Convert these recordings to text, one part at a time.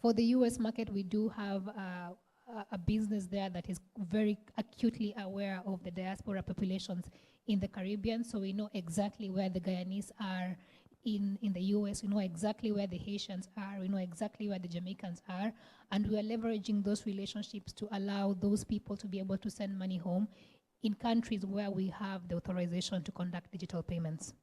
For the US market, we do have a business there that is very acutely aware of the diaspora populations in the Caribbean, so we know exactly where the Guyanese are in the US, we know exactly where the Haitians are, we know exactly where the Jamaicans are, and we are leveraging those relationships to allow those people to be able to send money home in countries where we have the authorization to conduct digital payments.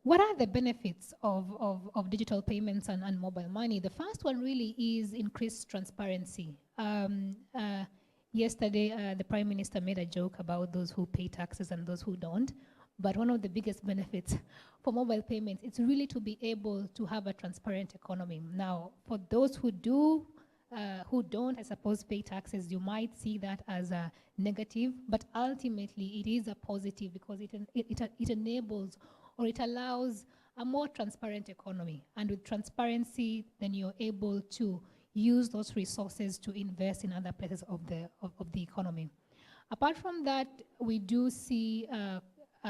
What are the benefits of digital payments and mobile money? The first one really is increased transparency. Yesterday, the Prime Minister made a joke about those who pay taxes and those who don't. But one of the biggest benefits for mobile payments is really to be able to have a transparent economy. Now, for those who don't, I suppose, pay taxes, you might see that as a negative, but ultimately it is a positive because it enables or it allows a more transparent economy. And with transparency, then you're able to use those resources to invest in other places of the economy. Apart from that, we do see a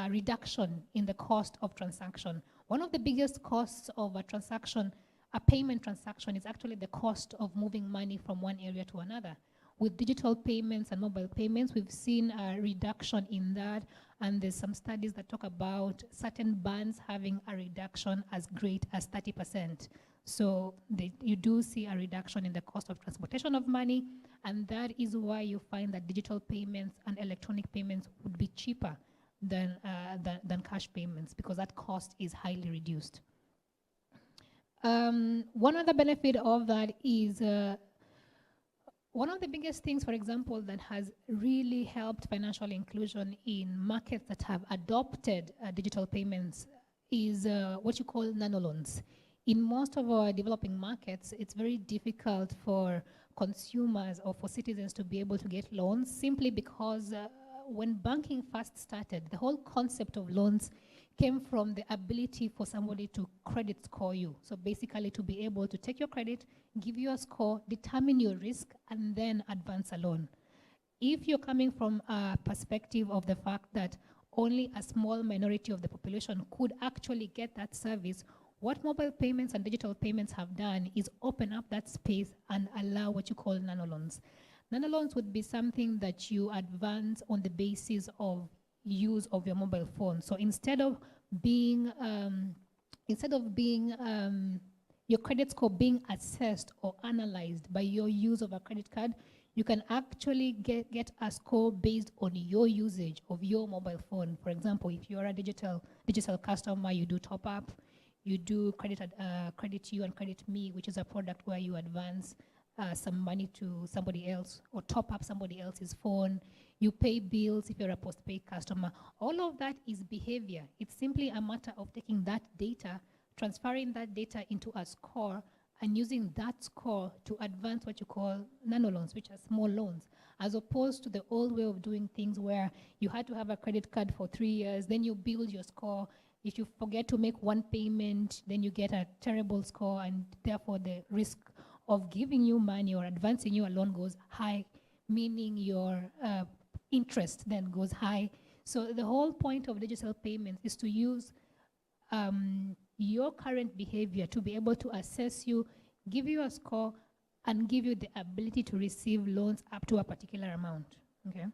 reduction in the cost of transaction. One of the biggest costs of a transaction, a payment transaction, is actually the cost of moving money from one area to another. With digital payments and mobile payments, we've seen a reduction in that, and there's some studies that talk about certain bands having a reduction as great as 30%. So you do see a reduction in the cost of transportation of money, and that is why you find that digital payments and electronic payments would be cheaper than cash payments, because that cost is highly reduced. One other benefit of that is one of the biggest things, for example, that has really helped financial inclusion in markets that have adopted digital payments is what you call nanoloans. In most of our developing markets, it's very difficult for consumers or for citizens to be able to get loans, simply because when banking first started, the whole concept of loans came from the ability for somebody to credit score you. So basically to be able to take your credit, give you a score, determine your risk, and then advance a loan. If you're coming from a perspective of the fact that only a small minority of the population could actually get that service, what mobile payments and digital payments have done is open up that space and allow what you call nanoloans. Nanoloans would be something that you advance on the basis of use of your mobile phone. So instead of being your credit score being assessed or analyzed by your use of a credit card, you can actually get a score based on your usage of your mobile phone. For example, if you're a digital customer, you do top up, you do credit you and credit me, which is a product where you advance some money to somebody else or top up somebody else's phone. You pay bills if you're a postpaid customer. All of that is behavior. It's simply a matter of taking that data, transferring that data into a score, and using that score to advance what you call nanoloans, which are small loans, as opposed to the old way of doing things where you had to have a credit card for 3 years, then you build your score. If you forget to make one payment, then you get a terrible score, and therefore the risk of giving you money or advancing you a loan goes high, meaning your interest then goes high. So the whole point of digital payments is to use your current behavior to be able to assess you, give you a score, and give you the ability to receive loans up to a particular amount. Okay.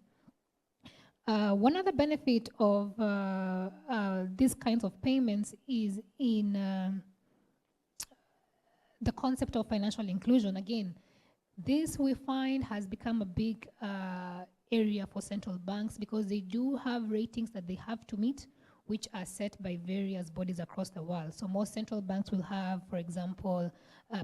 One other benefit of these kinds of payments is in the concept of financial inclusion. Again, this we find has become a big area for central banks because they do have ratings that they have to meet, which are set by various bodies across the world. So most central banks will have, for example,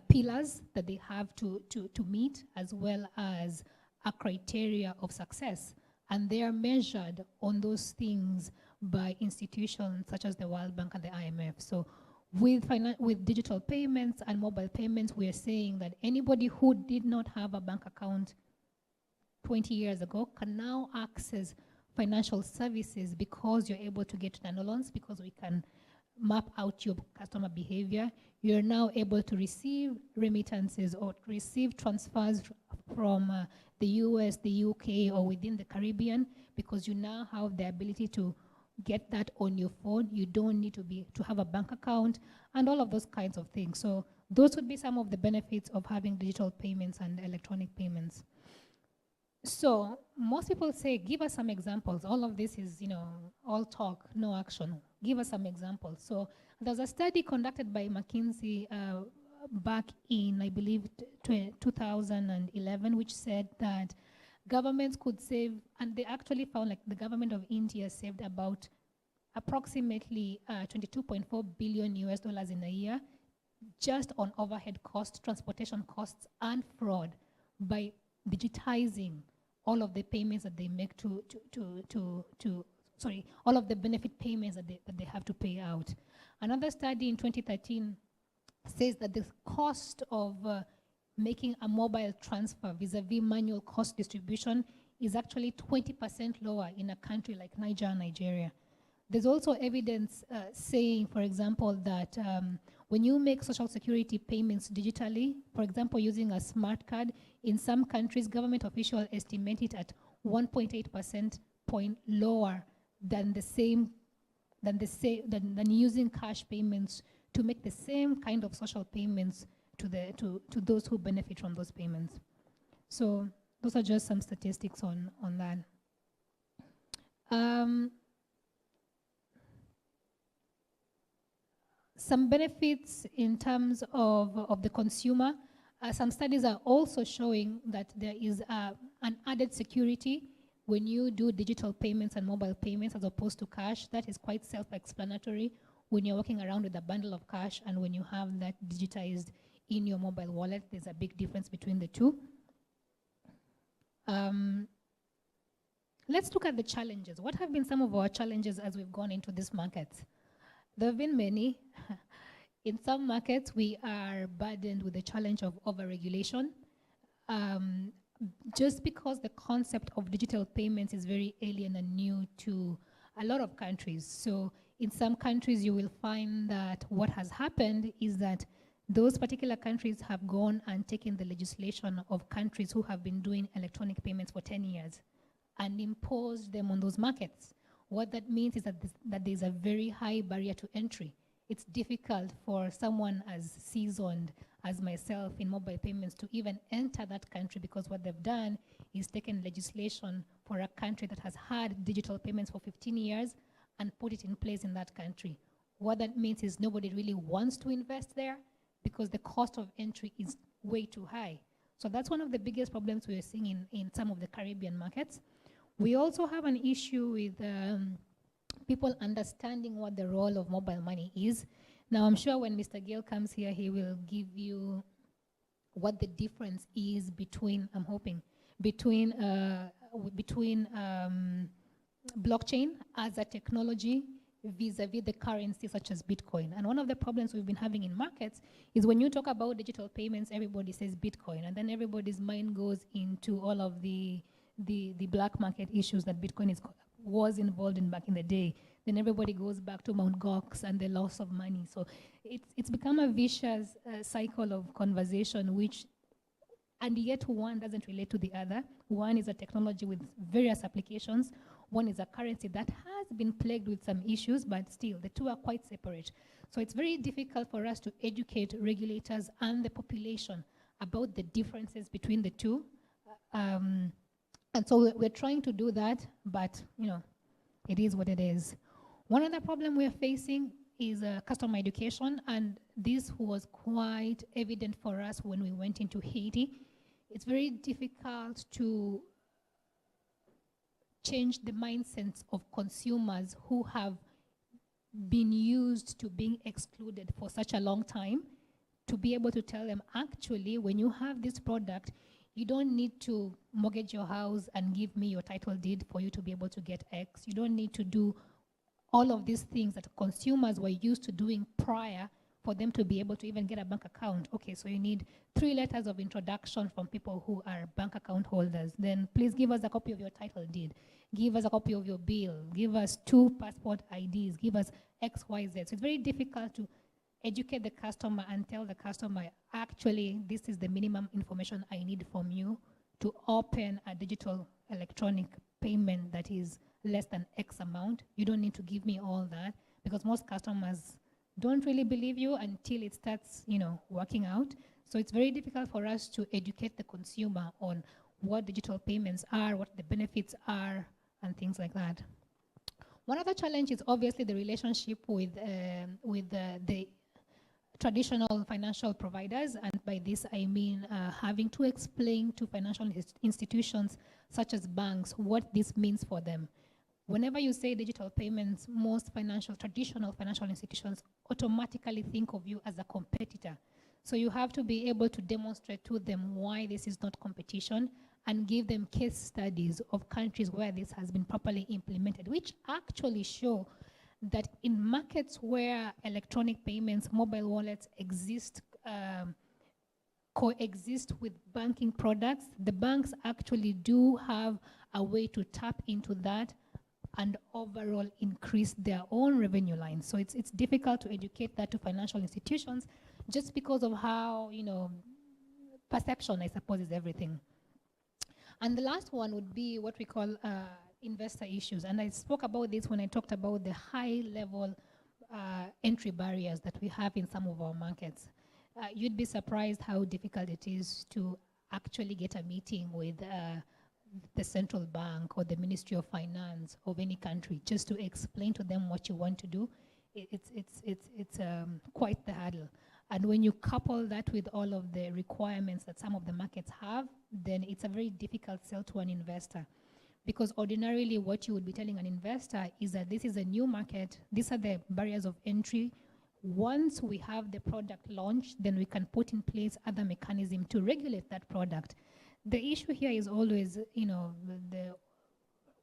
pillars that they have to meet, as well as a criteria of success. And they are measured on those things by institutions such as the World Bank and the IMF. So with digital payments and mobile payments, we are saying that anybody who did not have a bank account 20 years ago can now access financial services because you're able to get nanoloans, because we can map out your customer behavior. You're now able to receive remittances or receive transfers from the US, the UK, or within the Caribbean, because you now have the ability to get that on your phone. You don't need to have a bank account and all of those kinds of things. So those would be some of the benefits of having digital payments and electronic payments. So most people say, give us some examples. All of this is, all talk, no action. Give us some examples. So there's a study conducted by McKinsey back in, I believe, 2011, which said that governments could save, and they actually found like the government of India saved about approximately 22.4 billion US dollars in a year just on overhead costs, transportation costs, and fraud by digitizing all of the payments that they make all of the benefit payments that they have to pay out. Another study in 2013 says that the cost of making a mobile transfer vis-a-vis manual cost distribution is actually 20% lower in a country like Nigeria. There's also evidence saying, for example, that when you make social security payments digitally, for example, using a smart card, in some countries, government officials estimate it at 1.8% point lower than than using cash payments to make the same kind of social payments to those who benefit from those payments. So those are just some statistics on that. Some benefits in terms of the consumer. Some studies are also showing that there is an added security when you do digital payments and mobile payments as opposed to cash. That is quite self-explanatory when you're walking around with a bundle of cash and when you have that digitized in your mobile wallet. There's a big difference between the two. Let's look at the challenges. What have been some of our challenges as we've gone into this market? There have been many. In some markets, we are burdened with the challenge of overregulation. Just because the concept of digital payments is very alien and new to a lot of countries. So in some countries, you will find that what has happened is that those particular countries have gone and taken the legislation of countries who have been doing electronic payments for 10 years and imposed them on those markets. What that means is that there's a very high barrier to entry. It's difficult for someone as seasoned as myself in mobile payments to even enter that country, because what they've done is taken legislation for a country that has had digital payments for 15 years and put it in place in that country. What that means is nobody really wants to invest there because the cost of entry is way too high. So that's one of the biggest problems we're seeing in some of the Caribbean markets. We also have an issue with people understanding what the role of mobile money is. Now, I'm sure when Mr. Gill comes here, he will give you what the difference is between, I'm hoping, between blockchain as a technology vis-a-vis the currency such as Bitcoin. And one of the problems we've been having in markets is when you talk about digital payments, everybody says Bitcoin, and then everybody's mind goes into all of the black market issues that Bitcoin was involved in back in the day. Then everybody goes back to Mt. Gox and the loss of money. So it's become a vicious cycle of conversation, and yet one doesn't relate to the other. One is a technology with various applications. One is a currency that has been plagued with some issues, but still the two are quite separate. So it's very difficult for us to educate regulators and the population about the differences between the two. And so we're trying to do that, but it is what it is. One other problem we're facing is customer education, and this was quite evident for us when we went into Haiti. It's very difficult to change the mindsets of consumers who have been used to being excluded for such a long time, to be able to tell them, actually, when you have this product, you don't need to mortgage your house and give me your title deed for you to be able to get X. You don't need to do all of these things that consumers were used to doing prior for them to be able to even get a bank account. Okay, so you need 3 letters of introduction from people who are bank account holders. Then please give us a copy of your title deed. Give us a copy of your bill. Give us 2 passport IDs. Give us X, Y, Z. So it's very difficult to educate the customer and tell the customer, actually, this is the minimum information I need from you to open a digital electronic payment that is less than X amount. You don't need to give me all that, because most customers don't really believe you until it starts, working out. So it's very difficult for us to educate the consumer on what digital payments are, what the benefits are, and things like that. One other challenge is obviously the relationship with the traditional financial providers, and by this I mean having to explain to financial institutions such as banks what this means for them. Whenever you say digital payments, most traditional financial institutions automatically think of you as a competitor. So you have to be able to demonstrate to them why this is not competition, and give them case studies of countries where this has been properly implemented, which actually show that in markets where electronic payments, mobile wallets coexist with banking products, the banks actually do have a way to tap into that and overall increase their own revenue lines. So it's difficult to educate that to financial institutions, just because of how, perception, I suppose, is everything. And the last one would be what we call investor issues. And I spoke about this when I talked about the high-level entry barriers that we have in some of our markets. You'd be surprised how difficult it is to actually get a meeting with the central bank or the Ministry of Finance of any country, just to explain to them what you want to do. It's quite the hurdle. And when you couple that with all of the requirements that some of the markets have, then it's a very difficult sell to an investor. Because ordinarily what you would be telling an investor is that this is a new market, these are the barriers of entry. Once we have the product launched, then we can put in place other mechanisms to regulate that product. The issue here is always,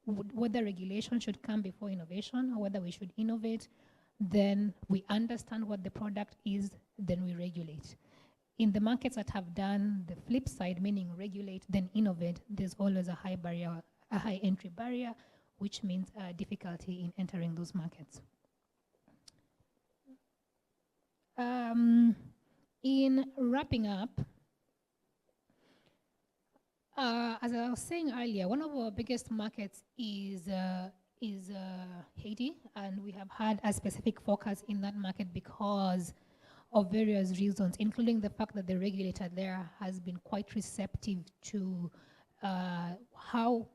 whether regulation should come before innovation, or whether we should innovate. Then we understand what the product is, then we regulate. In the markets that have done the flip side, meaning regulate, then innovate, there's always a high entry barrier, which means difficulty in entering those markets. In wrapping up, as I was saying earlier, one of our biggest markets is Haiti, and we have had a specific focus in that market because of various reasons, including the fact that the regulator there has been quite receptive to how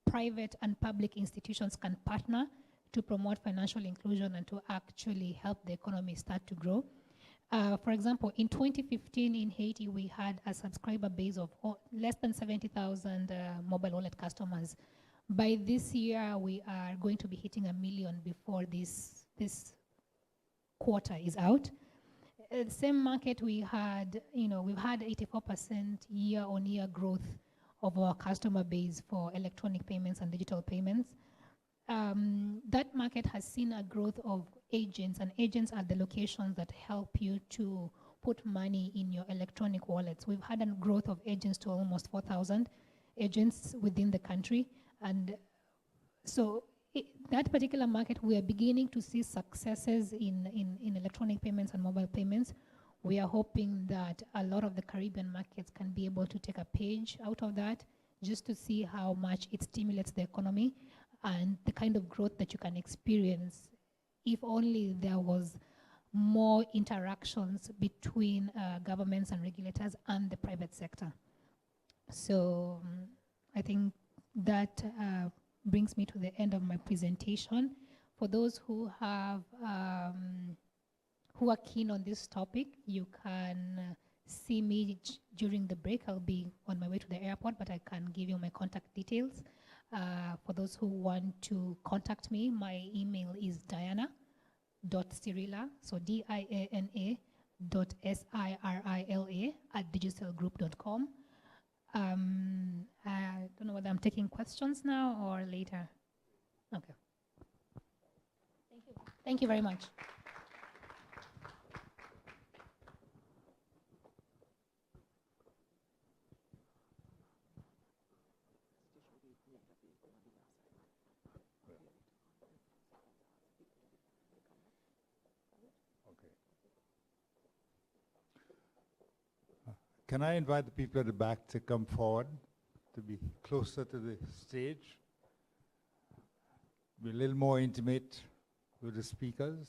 private and public institutions can partner to promote financial inclusion and to actually help the economy start to grow. For example, in 2015 in Haiti, we had a subscriber base of less than 70,000 mobile wallet customers. By this year, we are going to be hitting 1 million before this quarter is out. The same market we've had 84% year-on-year growth of our customer base for electronic payments and digital payments. That market has seen a growth of agents, and agents are the locations that help you to put money in your electronic wallets. We've had a growth of agents to almost 4,000 agents within the country. And so that particular market, we are beginning to see successes in electronic payments and mobile payments. We are hoping that a lot of the Caribbean markets can be able to take a page out of that, just to see how much it stimulates the economy and the kind of growth that you can experience if only there was more interactions between governments and regulators and the private sector. So I think that brings me to the end of my presentation. For those who are keen on this topic, you can see me during the break. I'll be on my way to the airport, but I can give you my contact details. For those who want to contact me, my email is diana.sirila, so diana.sirila@digitalgroup.com. I don't know whether I'm taking questions now or later. Okay. Thank you. Thank you very much. Can I invite the people at the back to come forward, to be closer to the stage? be a little more intimate with the speakers.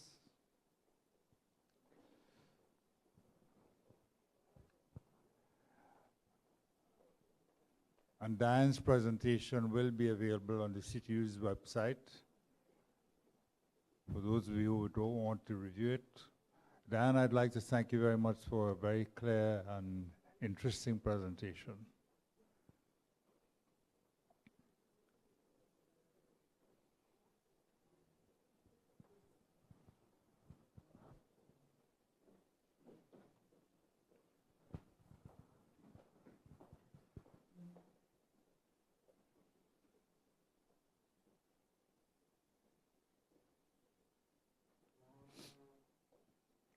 And Diane's presentation will be available on the CTU's website for those of you who don't want to review it. Diane, I'd like to thank you very much for a very clear and interesting presentation.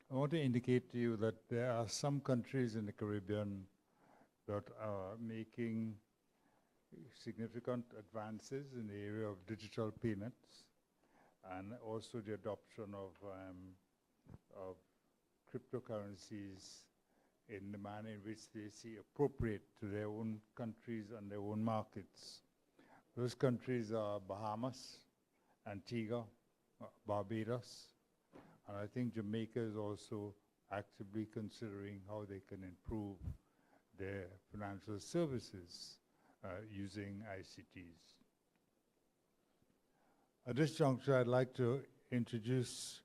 I want to indicate to you that there are some countries in the Caribbean that are making significant advances in the area of digital payments and also the adoption of cryptocurrencies in the manner in which they see appropriate to their own countries and their own markets. Those countries are Bahamas, Antigua, Barbados, and I think Jamaica is also actively considering how they can improve their financial services using ICTs. At this juncture, I'd like to introduce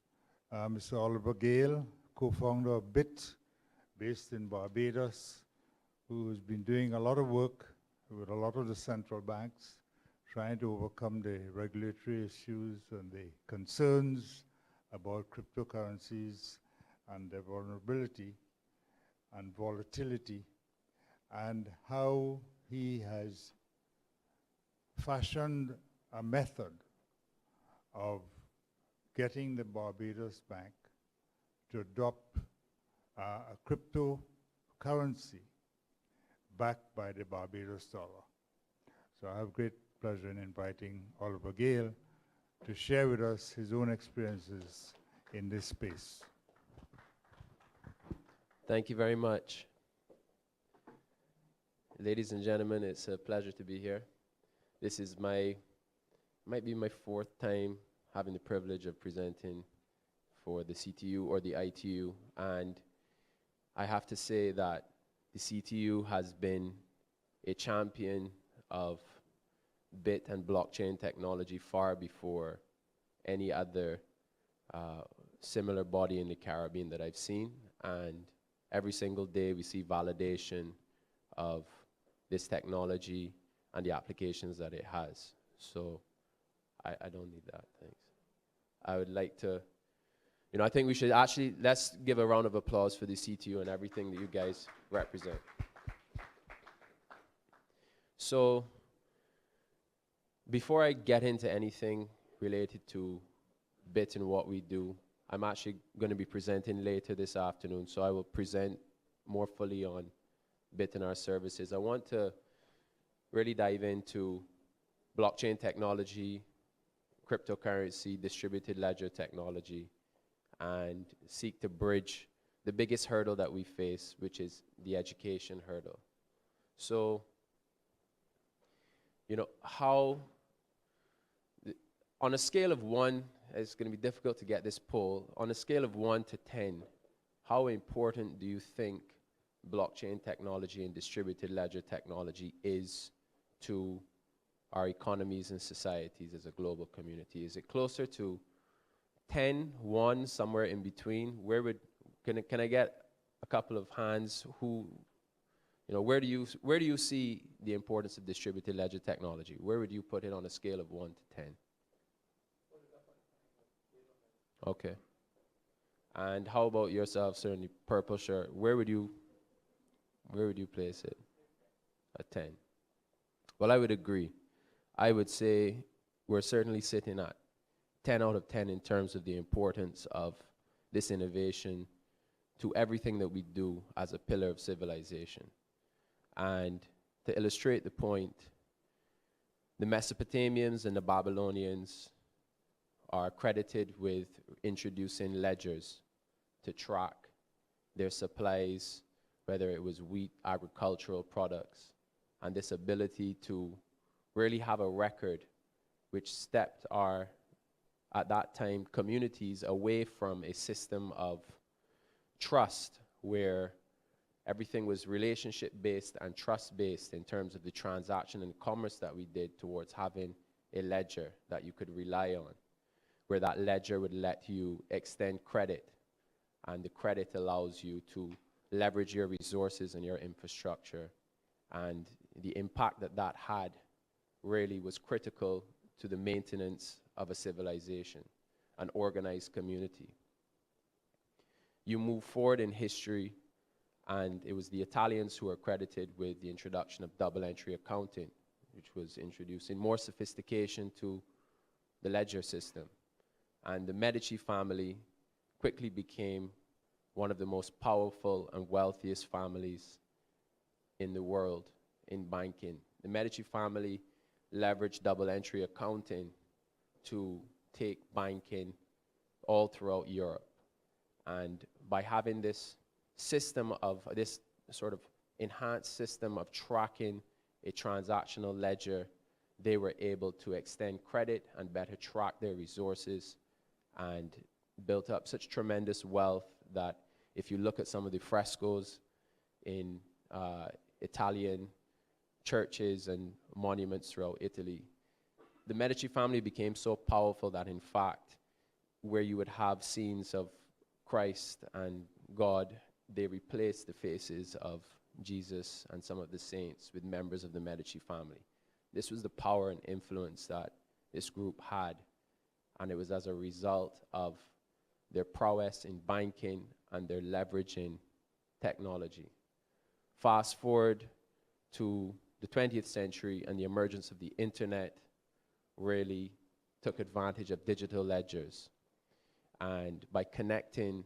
Mr. Oliver Gale, co-founder of BIT, based in Barbados, who has been doing a lot of work with a lot of the central banks, trying to overcome the regulatory issues and the concerns about cryptocurrencies and their vulnerability and volatility, and how he has fashioned a method of getting the Barbados Bank to adopt a cryptocurrency backed by the Barbados dollar. So I have great pleasure in inviting Oliver Gale to share with us his own experiences in this space. Thank you very much. Ladies and gentlemen, it's a pleasure to be here. This is might be my fourth time having the privilege of presenting for the CTU or the ITU, and I have to say that the CTU has been a champion of bit and blockchain technology far before any other similar body in the Caribbean that I've seen, and every single day we see validation of this technology and the applications that it has. So I don't need that, thanks. I would like to, I think we should actually, let's give a round of applause for the CTU and everything that you guys represent. So before I get into anything related to BIT and what we do, I'm actually going to be presenting later this afternoon, so I will present more fully on BIT and our services. I want to really dive into blockchain technology, cryptocurrency, distributed ledger technology, and seek to bridge the biggest hurdle that we face, which is the education hurdle. So, on a scale of 1, it's going to be difficult to get this poll. On a scale of 1 to 10, how important do you think blockchain technology and distributed ledger technology is to our economies and societies as a global community? Is it closer to 10, 1, somewhere in between? Can I get a couple of hands who, where do you see the importance of distributed ledger technology? Where would you put it on a scale of 1 to 10? Okay. And how about yourself, sir, in the purple shirt? Where would you place it? A 10. Well, I would agree. I would say we're certainly sitting at 10 out of 10 in terms of the importance of this innovation to everything that we do as a pillar of civilization. And to illustrate the point, the Mesopotamians and the Babylonians are credited with introducing ledgers to track their supplies, whether it was wheat, agricultural products, and this ability to really have a record which stepped our at that time, communities away from a system of trust where everything was relationship-based and trust-based in terms of the transaction and commerce that we did, towards having a ledger that you could rely on, where that ledger would let you extend credit, and the credit allows you to leverage your resources and your infrastructure. And the impact that that had really was critical to the maintenance of a civilization, an organized community. You move forward in history, and it was the Italians who are credited with the introduction of double entry accounting, which was introducing more sophistication to the ledger system. And the Medici family quickly became one of the most powerful and wealthiest families in the world in banking. The Medici family leveraged double entry accounting to take banking all throughout Europe. And by having this system of, this sort of enhanced system of tracking a transactional ledger, they were able to extend credit and better track their resources, and built up such tremendous wealth that if you look at some of the frescoes in Italian churches and monuments throughout Italy, the Medici family became so powerful that, in fact, where you would have scenes of Christ and God, they replaced the faces of Jesus and some of the saints with members of the Medici family. This was the power and influence that this group had, and it was as a result of their prowess in banking and their leveraging technology. Fast forward to the 20th century, and the emergence of the internet really took advantage of digital ledgers. And by connecting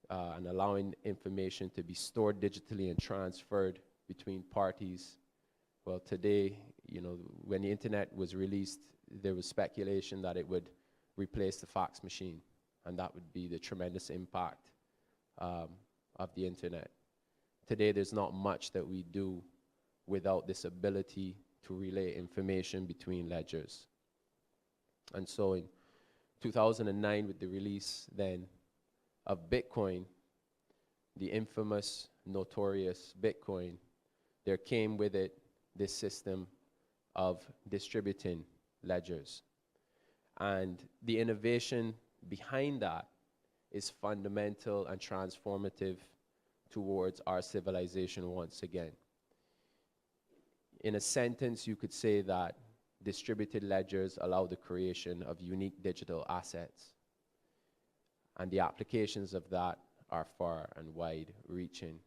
and allowing information to be stored digitally and transferred between parties, well, today, you know, when the internet was released, there was speculation that it would replace the fax machine, and that would be the tremendous impact of the internet. Today, there's not much that we do without this ability to relay information between ledgers. And so in 2009, with the release then of Bitcoin, the infamous, notorious Bitcoin, there came with it this system of distributing ledgers. And the innovation behind that is fundamental and transformative towards our civilization once again. In a sentence, you could say that distributed ledgers allow the creation of unique digital assets. And the applications of that are far and wide reaching.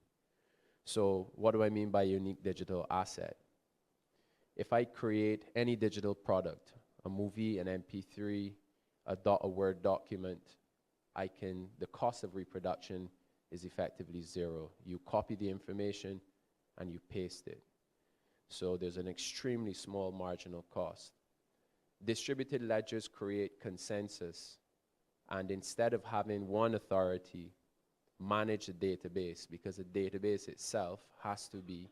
So what do I mean by unique digital asset? If I create any digital product, a movie, an MP3, a Word document, the cost of reproduction is effectively zero. You copy the information and you paste it. So there's an extremely small marginal cost. Distributed ledgers create consensus, and instead of having one authority manage a database, because the database itself has to be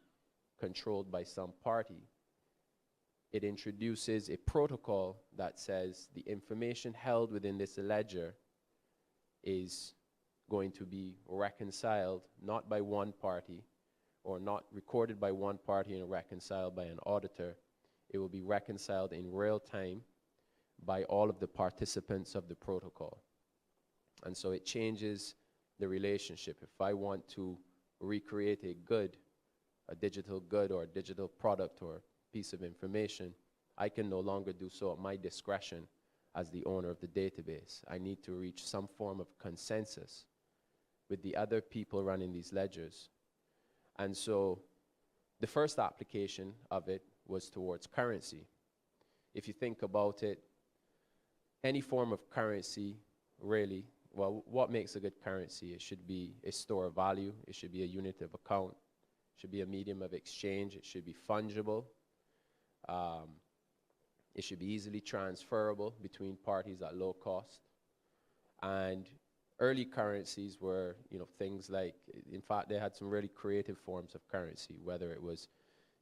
controlled by some party, it introduces a protocol that says the information held within this ledger is going to be reconciled not by one party, or not recorded by one party and reconciled by an auditor. It will be reconciled in real time by all of the participants of the protocol. And so it changes the relationship. If I want to recreate a good, a digital good or a digital product or piece of information, I can no longer do so at my discretion as the owner of the database. I need to reach some form of consensus with the other people running these ledgers. And so the first application of it was towards currency. If you think about it, any form of currency, really, well, what makes a good currency? It should be a store of value. It should be a unit of account. It should be a medium of exchange. It should be fungible. It should be easily transferable between parties at low cost. And early currencies were, you know, things like, in fact, they had some really creative forms of currency, whether it was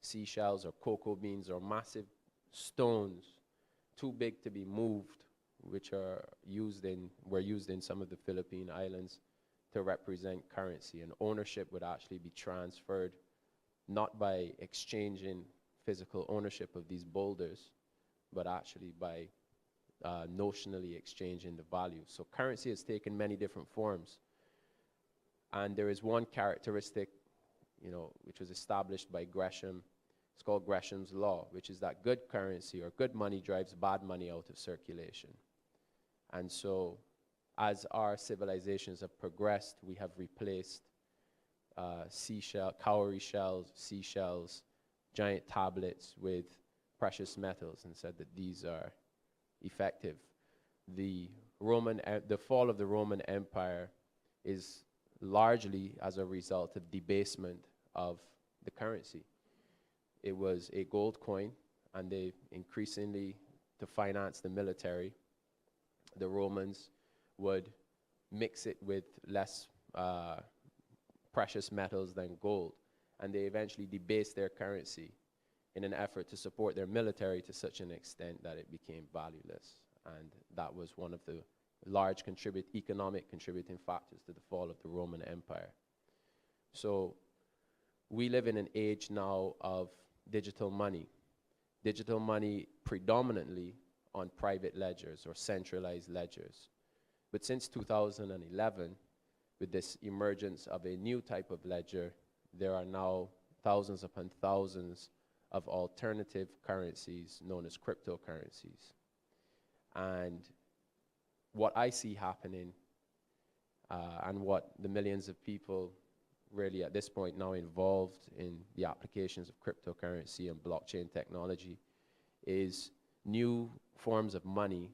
seashells or cocoa beans or massive stones too big to be moved which were used in some of the Philippine islands to represent currency, and ownership would actually be transferred not by exchanging physical ownership of these boulders, but actually by notionally exchanging the value. So currency has taken many different forms. And there is one characteristic, which was established by Gresham. It's called Gresham's law, which is that good currency or good money drives bad money out of circulation. And so as our civilizations have progressed, we have replaced cowrie shells, seashells, giant tablets with precious metals and said that these are effective. The fall of the Roman Empire is largely as a result of debasement of the currency. It was a gold coin, and they increasingly, to finance the military, the Romans would mix it with less precious metals than gold, and they eventually debased their currency in an effort to support their military to such an extent that it became valueless. And that was one of the large economic contributing factors to the fall of the Roman Empire. So we live in an age now of digital money predominantly on private ledgers or centralized ledgers. But since 2011, with this emergence of a new type of ledger, there are now thousands upon thousands of alternative currencies known as cryptocurrencies. And what I see happening and what the millions of people really at this point now involved in the applications of cryptocurrency and blockchain technology is new forms of money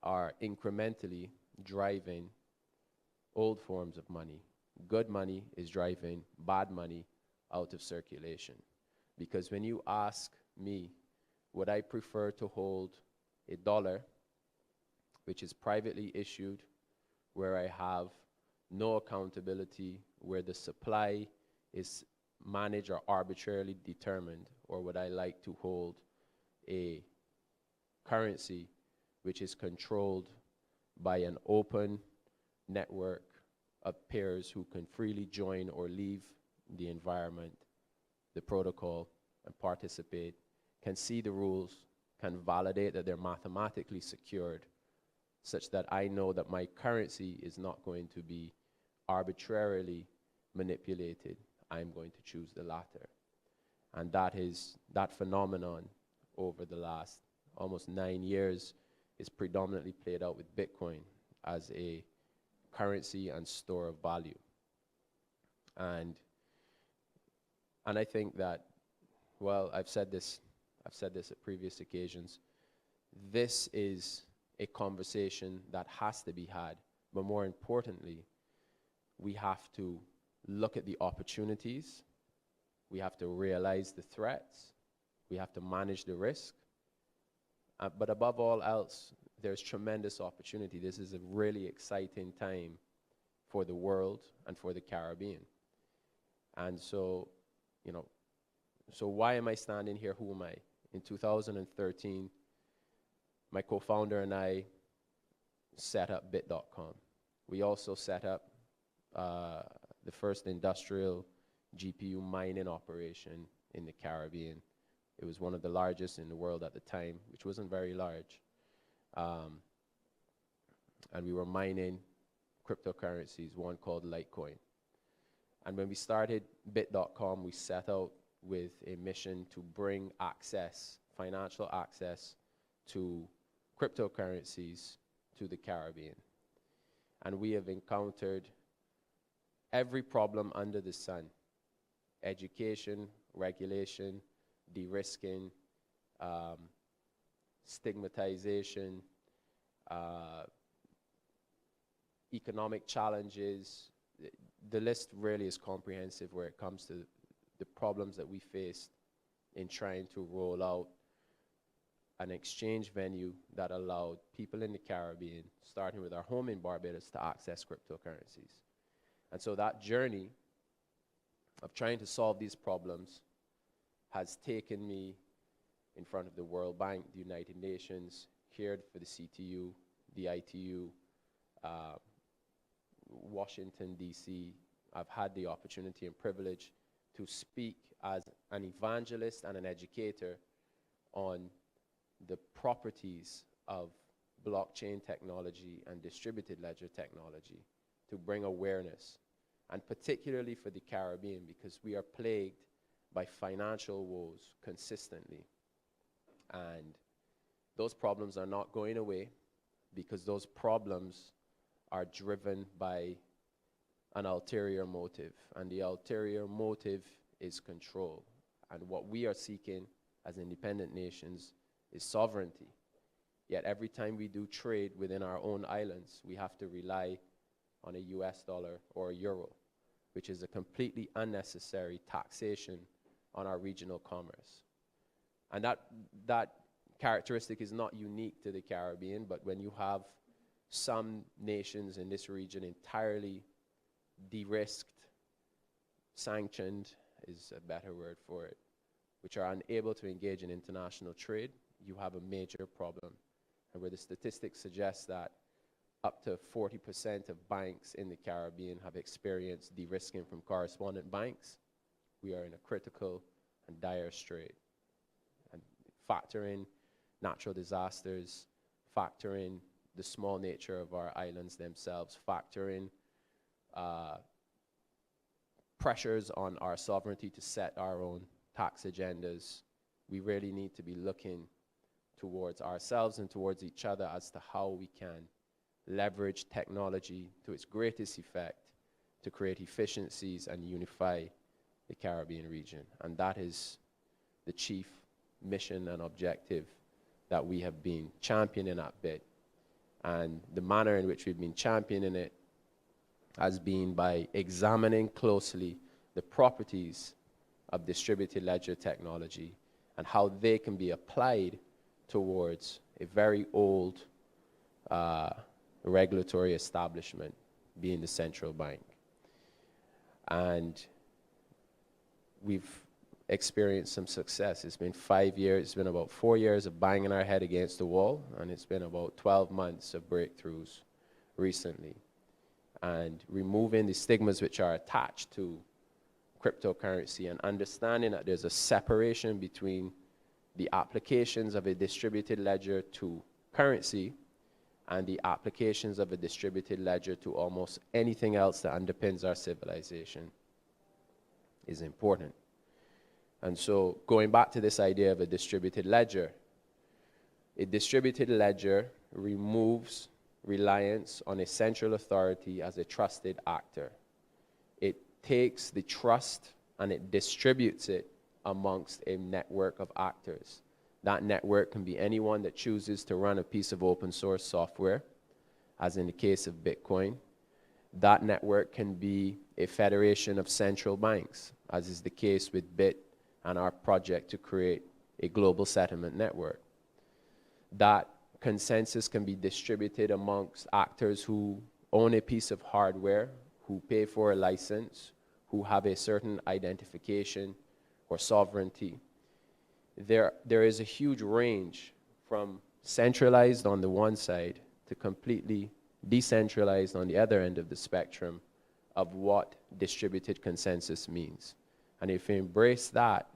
are incrementally driving old forms of money. Good money is driving bad money out of circulation. Because when you ask me, would I prefer to hold a dollar, which is privately issued, where I have no accountability, where the supply is managed or arbitrarily determined, or would I like to hold a currency which is controlled by an open network of peers who can freely join or leave the environment, the protocol, and participate, can see the rules, can validate that they're mathematically secured, such that I know that my currency is not going to be arbitrarily manipulated. I'm going to choose the latter. And that phenomenon over the last almost 9 years is predominantly played out with Bitcoin as a currency and store of value. And I think that, well, I've said this at previous occasions, this is a conversation that has to be had, but more importantly, we have to look at the opportunities, we have to realize the threats, we have to manage the risk, but above all else, there's tremendous opportunity. This is a really exciting time for the world and for the Caribbean. And so, so why am I standing here? Who am I? In 2013, my co-founder and I set up bit.com. We also set up the first industrial GPU mining operation in the Caribbean. It was one of the largest in the world at the time, which wasn't very large. And we were mining cryptocurrencies, one called Litecoin. And when we started bit.com, we set out with a mission to bring access, financial access, to cryptocurrencies to the Caribbean. And we have encountered every problem under the sun: education, regulation, de-risking, stigmatization, economic challenges. The list really is comprehensive where it comes to the problems that we faced in trying to roll out an exchange venue that allowed people in the Caribbean, starting with our home in Barbados, to access cryptocurrencies. And so that journey of trying to solve these problems has taken me in front of the World Bank, the United Nations, prepared for the CTU, the ITU, Washington, D.C., I've had the opportunity and privilege to speak as an evangelist and an educator on the properties of blockchain technology and distributed ledger technology to bring awareness, and particularly for the Caribbean, because we are plagued by financial woes consistently. And those problems are not going away because those problems are driven by an ulterior motive, and the ulterior motive is control. And what we are seeking as independent nations is sovereignty. Yet every time we do trade within our own islands, we have to rely on a US dollar or a euro, which is a completely unnecessary taxation on our regional commerce. And that characteristic is not unique to the Caribbean, but when you have some nations in this region entirely de-risked, sanctioned is a better word for it, which are unable to engage in international trade, you have a major problem. And where the statistics suggest that up to 40% of banks in the Caribbean have experienced de-risking from correspondent banks, we are in a critical and dire strait. And factor in natural disasters, factor in the small nature of our islands themselves, factor in pressures on our sovereignty to set our own tax agendas. We really need to be looking towards ourselves and towards each other as to how we can leverage technology to its greatest effect to create efficiencies and unify the Caribbean region. And that is the chief mission and objective that we have been championing at BIT. And the manner in which we've been championing it has been by examining closely the properties of distributed ledger technology and how they can be applied towards a very old regulatory establishment, being the central bank. And we've experienced some success. It's been 5 years, it's been about 4 years of banging our head against the wall, and it's been about 12 months of breakthroughs recently. And removing the stigmas which are attached to cryptocurrency and understanding that there's a separation between the applications of a distributed ledger to currency and the applications of a distributed ledger to almost anything else that underpins our civilization is important. And so going back to this idea of a distributed ledger removes reliance on a central authority as a trusted actor. It takes the trust and it distributes it amongst a network of actors. That network can be anyone that chooses to run a piece of open source software, as in the case of Bitcoin. That network can be a federation of central banks, as is the case with BIT and our project to create a global settlement network. That consensus can be distributed amongst actors who own a piece of hardware, who pay for a license, who have a certain identification or sovereignty. There is a huge range from centralized on the one side to completely decentralized on the other end of the spectrum of what distributed consensus means. And if you embrace that,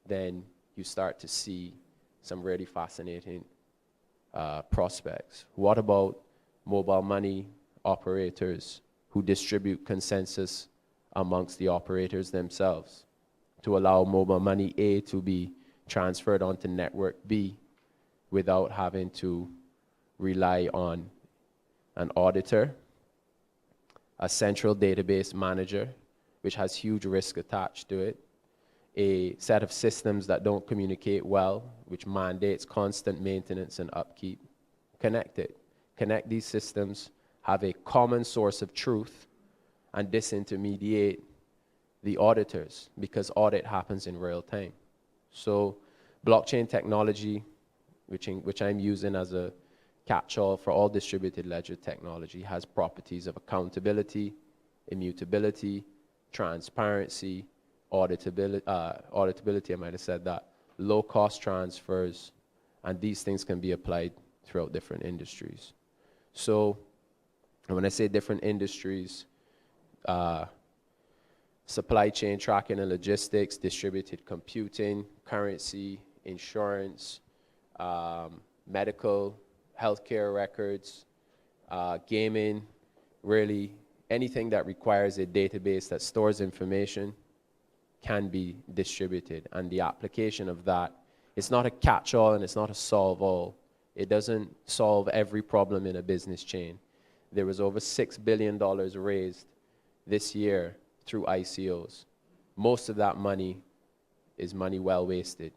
then you start to see some really fascinating prospects. What about mobile money operators who distribute consensus amongst the operators themselves to allow mobile money A to be transferred onto network B without having to rely on an auditor, a central database manager, which has huge risk attached to it, a set of systems that don't communicate well, which mandates constant maintenance and upkeep. Connect these systems, have a common source of truth, and disintermediate the auditors, because audit happens in real time. So blockchain technology, which I'm using as a catch-all for all distributed ledger technology, has properties of accountability, immutability, transparency, auditability, I might have said that, low-cost transfers, and these things can be applied throughout different industries. So when I say different industries, supply chain tracking and logistics, distributed computing, currency, insurance, medical, healthcare records, gaming, really anything that requires a database that stores information can be distributed. And the application of that, it's not a catch-all and it's not a solve-all. It doesn't solve every problem in a business chain. There was over $6 billion raised this year through ICOs. Most of that money is money well wasted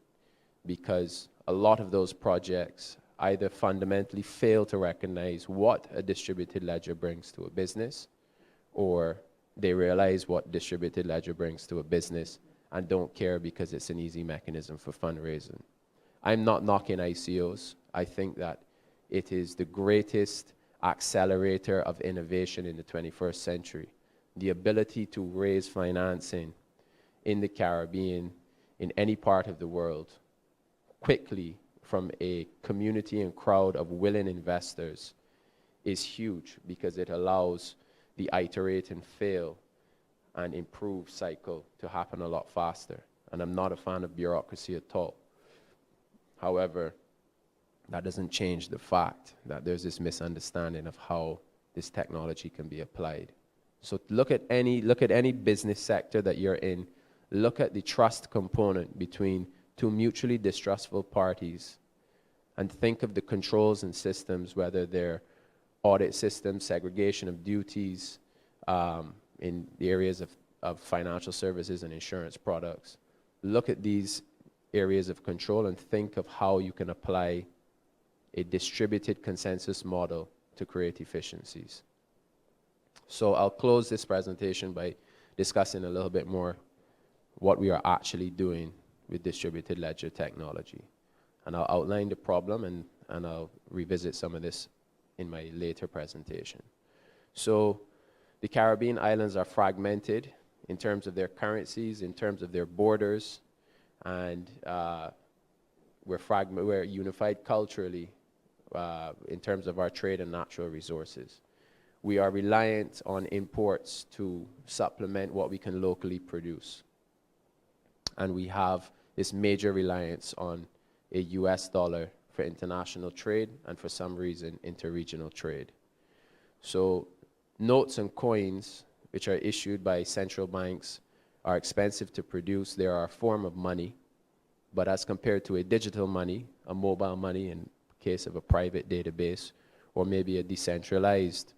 because a lot of those projects either fundamentally fail to recognize what a distributed ledger brings to a business, or they realize what distributed ledger brings to a business and don't care because it's an easy mechanism for fundraising. I'm not knocking ICOs. I think that it is the greatest accelerator of innovation in the 21st century. The ability to raise financing in the Caribbean, in any part of the world, quickly from a community and crowd of willing investors is huge because it allows the iterate and fail and improve cycle to happen a lot faster. And I'm not a fan of bureaucracy at all. However, that doesn't change the fact that there's this misunderstanding of how this technology can be applied. So look at any business sector that you're in, look at the trust component between two mutually distrustful parties and think of the controls and systems, whether they're audit systems, segregation of duties in the areas of financial services and insurance products. Look at these areas of control and think of how you can apply a distributed consensus model to create efficiencies. So I'll close this presentation by discussing a little bit more what we are actually doing with distributed ledger technology. And I'll outline the problem and I'll revisit some of this in my later presentation. So the Caribbean islands are fragmented in terms of their currencies, in terms of their borders, and we're unified culturally in terms of our trade and natural resources. We are reliant on imports to supplement what we can locally produce. And we have this major reliance on a US dollar for international trade and for some reason interregional trade. So notes and coins, which are issued by central banks, are expensive to produce. They are a form of money, but as compared to a digital money, a mobile money in case of a private database, or maybe a decentralized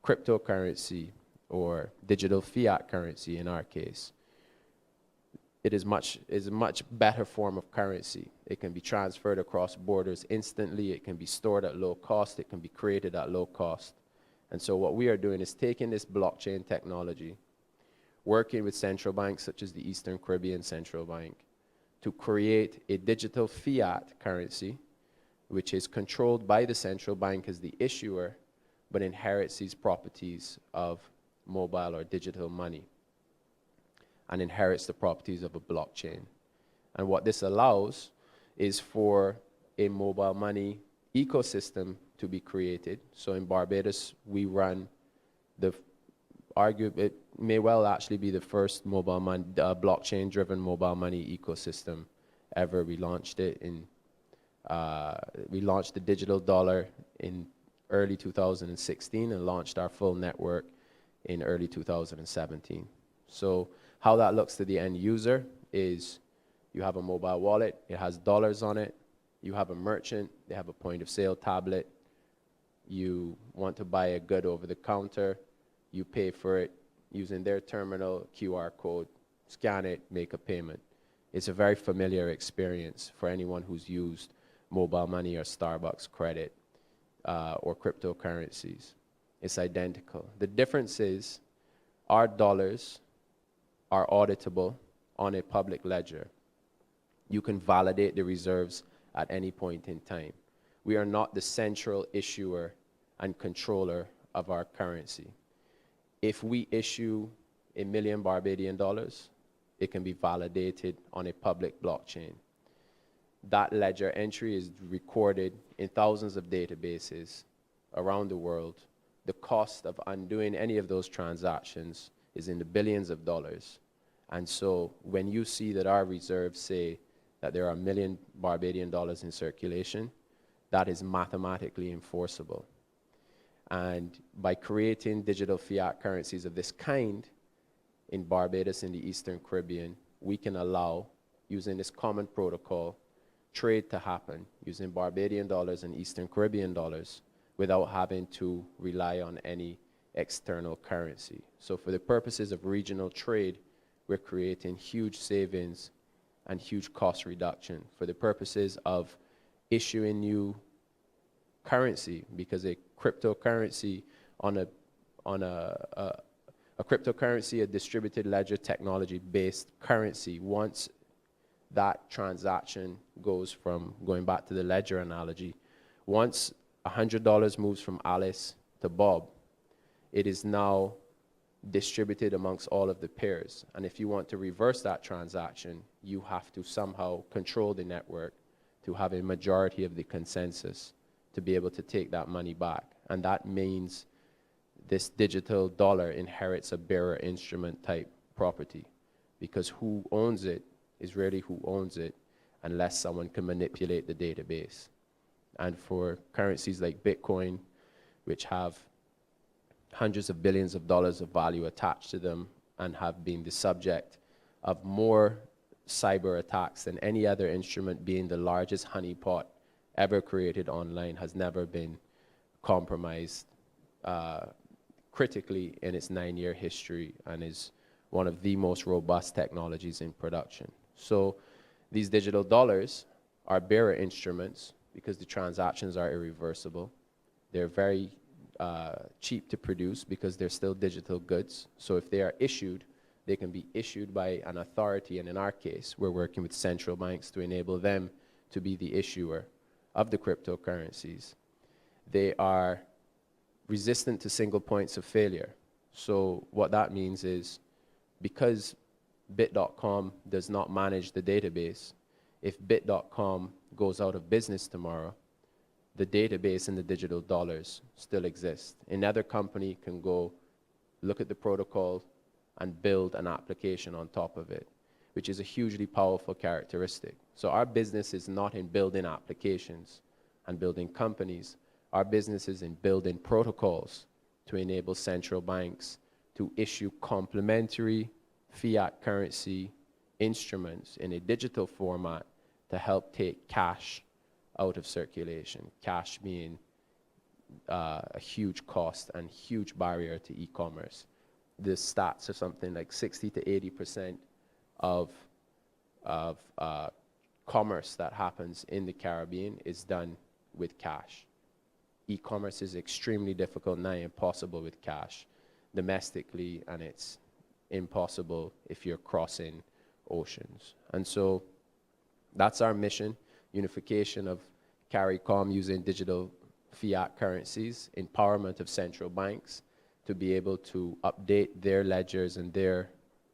cryptocurrency or digital fiat currency in our case, it is a much better form of currency. It can be transferred across borders instantly. It can be stored at low cost. It can be created at low cost. And so what we are doing is taking this blockchain technology, working with central banks such as the Eastern Caribbean Central Bank, to create a digital fiat currency, which is controlled by the central bank as the issuer, but inherits these properties of mobile or digital money, and inherits the properties of a blockchain. And what this allows is for a mobile money ecosystem to be created. So in Barbados, we run it may well actually be the first mobile money, blockchain-driven mobile money ecosystem ever. We launched it we launched the digital dollar in early 2016 and launched our full network in early 2017. So how that looks to the end user is you have a mobile wallet, it has dollars on it, you have a merchant, they have a point of sale tablet, you want to buy a good over the counter, you pay for it using their terminal, QR code, scan it, make a payment. It's a very familiar experience for anyone who's used mobile money or Starbucks credit or cryptocurrencies. It's identical. The difference is our dollars are auditable on a public ledger. You can validate the reserves at any point in time. We are not the central issuer and controller of our currency. If we issue $1 million, it can be validated on a public blockchain. that ledger entry is recorded in thousands of databases around the world. The cost of undoing any of those transactions is in the billions of dollars. And so when you see that our reserves say that there are $1 million Barbadian dollars in circulation, that is mathematically enforceable. And by creating digital fiat currencies of this kind in Barbados and the Eastern Caribbean, we can allow, using this common protocol, trade to happen using Barbadian dollars and Eastern Caribbean dollars without having to rely on any external currency. So for the purposes of regional trade, we're creating huge savings and huge cost reduction. For the purposes of issuing new currency, because a cryptocurrency a cryptocurrency, a distributed ledger technology-based currency, once that transaction goes from, going back to the ledger analogy, once $100 moves from Alice to Bob, it is now distributed amongst all of the pairs. And if you want to reverse that transaction, you have to somehow control the network to have a majority of the consensus to be able to take that money back. And that means this digital dollar inherits a bearer instrument type property, because who owns it is rarely who owns it unless someone can manipulate the database. And for currencies like Bitcoin, which have hundreds of billions of dollars of value attached to them and have been the subject of more cyber attacks than any other instrument, being the largest honeypot ever created online, has never been compromised critically in its 9-year history, and is one of the most robust technologies in production. So these digital dollars are bearer instruments because the transactions are irreversible. They're very cheap to produce because they're still digital goods. So if they are issued, they can be issued by an authority, and in our case, we're working with central banks to enable them to be the issuer of the cryptocurrencies. They are resistant to single points of failure. So what that means is, because bit.com does not manage the database, if bit.com goes out of business tomorrow, the database and the digital dollars still exist. Another company can go look at the protocol and build an application on top of it, which is a hugely powerful characteristic. So our business is not in building applications and building companies. Our business is in building protocols to enable central banks to issue complementary fiat currency instruments in a digital format to help take cash out of circulation, cash being a huge cost and huge barrier to e-commerce. The stats are something like 60 to 80% of commerce that happens in the Caribbean is done with cash. E-commerce is extremely difficult, nigh impossible with cash domestically, and it's impossible if you're crossing oceans. And so that's our mission: unification of CARICOM using digital fiat currencies, empowerment of central banks to be able to update their ledgers and their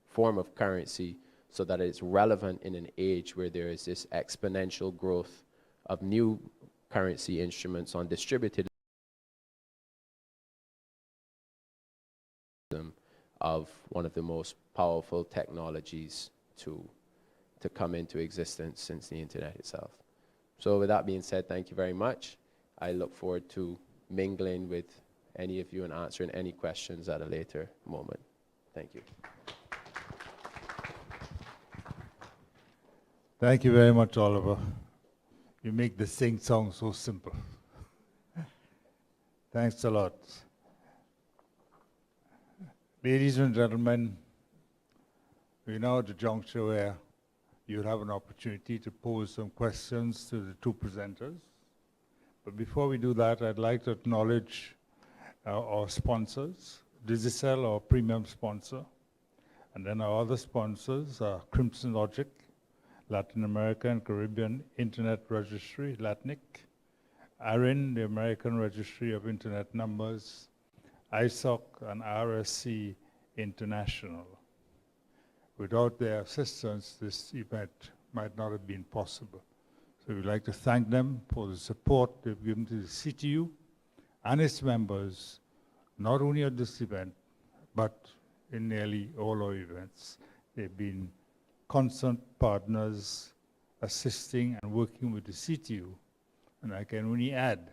form of currency so that it's relevant in an age where there is this exponential growth of new currency instruments on distributed of one of the most powerful technologies to come into existence since the internet itself. So with that being said, thank you very much. I look forward to mingling with any of you and answering any questions at a later moment. Thank you. Thank you very much, Oliver. You make the sing song so simple. Thanks a lot. Ladies and gentlemen, we're now at the juncture where you'll have an opportunity to pose some questions to the two presenters. But before we do that, I'd like to acknowledge our sponsors, Digicel, our premium sponsor, and then our other sponsors are Crimson Logic, Latin America and Caribbean Internet Registry, LATNIC, ARIN, the American Registry of Internet Numbers, ISOC, and RSC International. Without their assistance, this event might not have been possible. So we'd like to thank them for the support they've given to the CTU and its members, not only at this event, but in nearly all our events. They've been constant partners, assisting and working with the CTU. And I can only add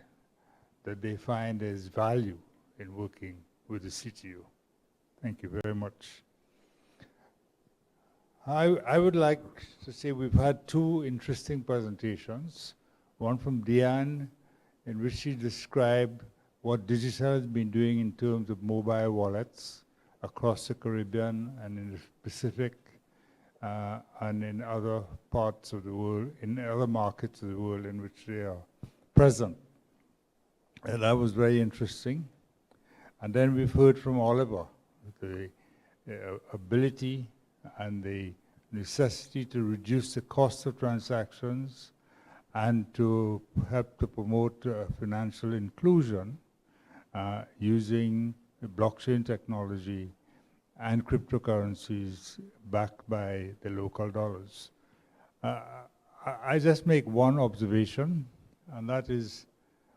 that they find there's value in working with the CTU. Thank you very much. I would like to say we've had two interesting presentations. One from Diane, in which she described what Digicel has been doing in terms of mobile wallets across the Caribbean and in the Pacific and in other parts of the world, in other markets of the world in which they are present. And that was very interesting. And then we've heard from Oliver, the ability and the necessity to reduce the cost of transactions and to help to promote financial inclusion using blockchain technology and cryptocurrencies backed by the local dollars. I just make one observation, and that is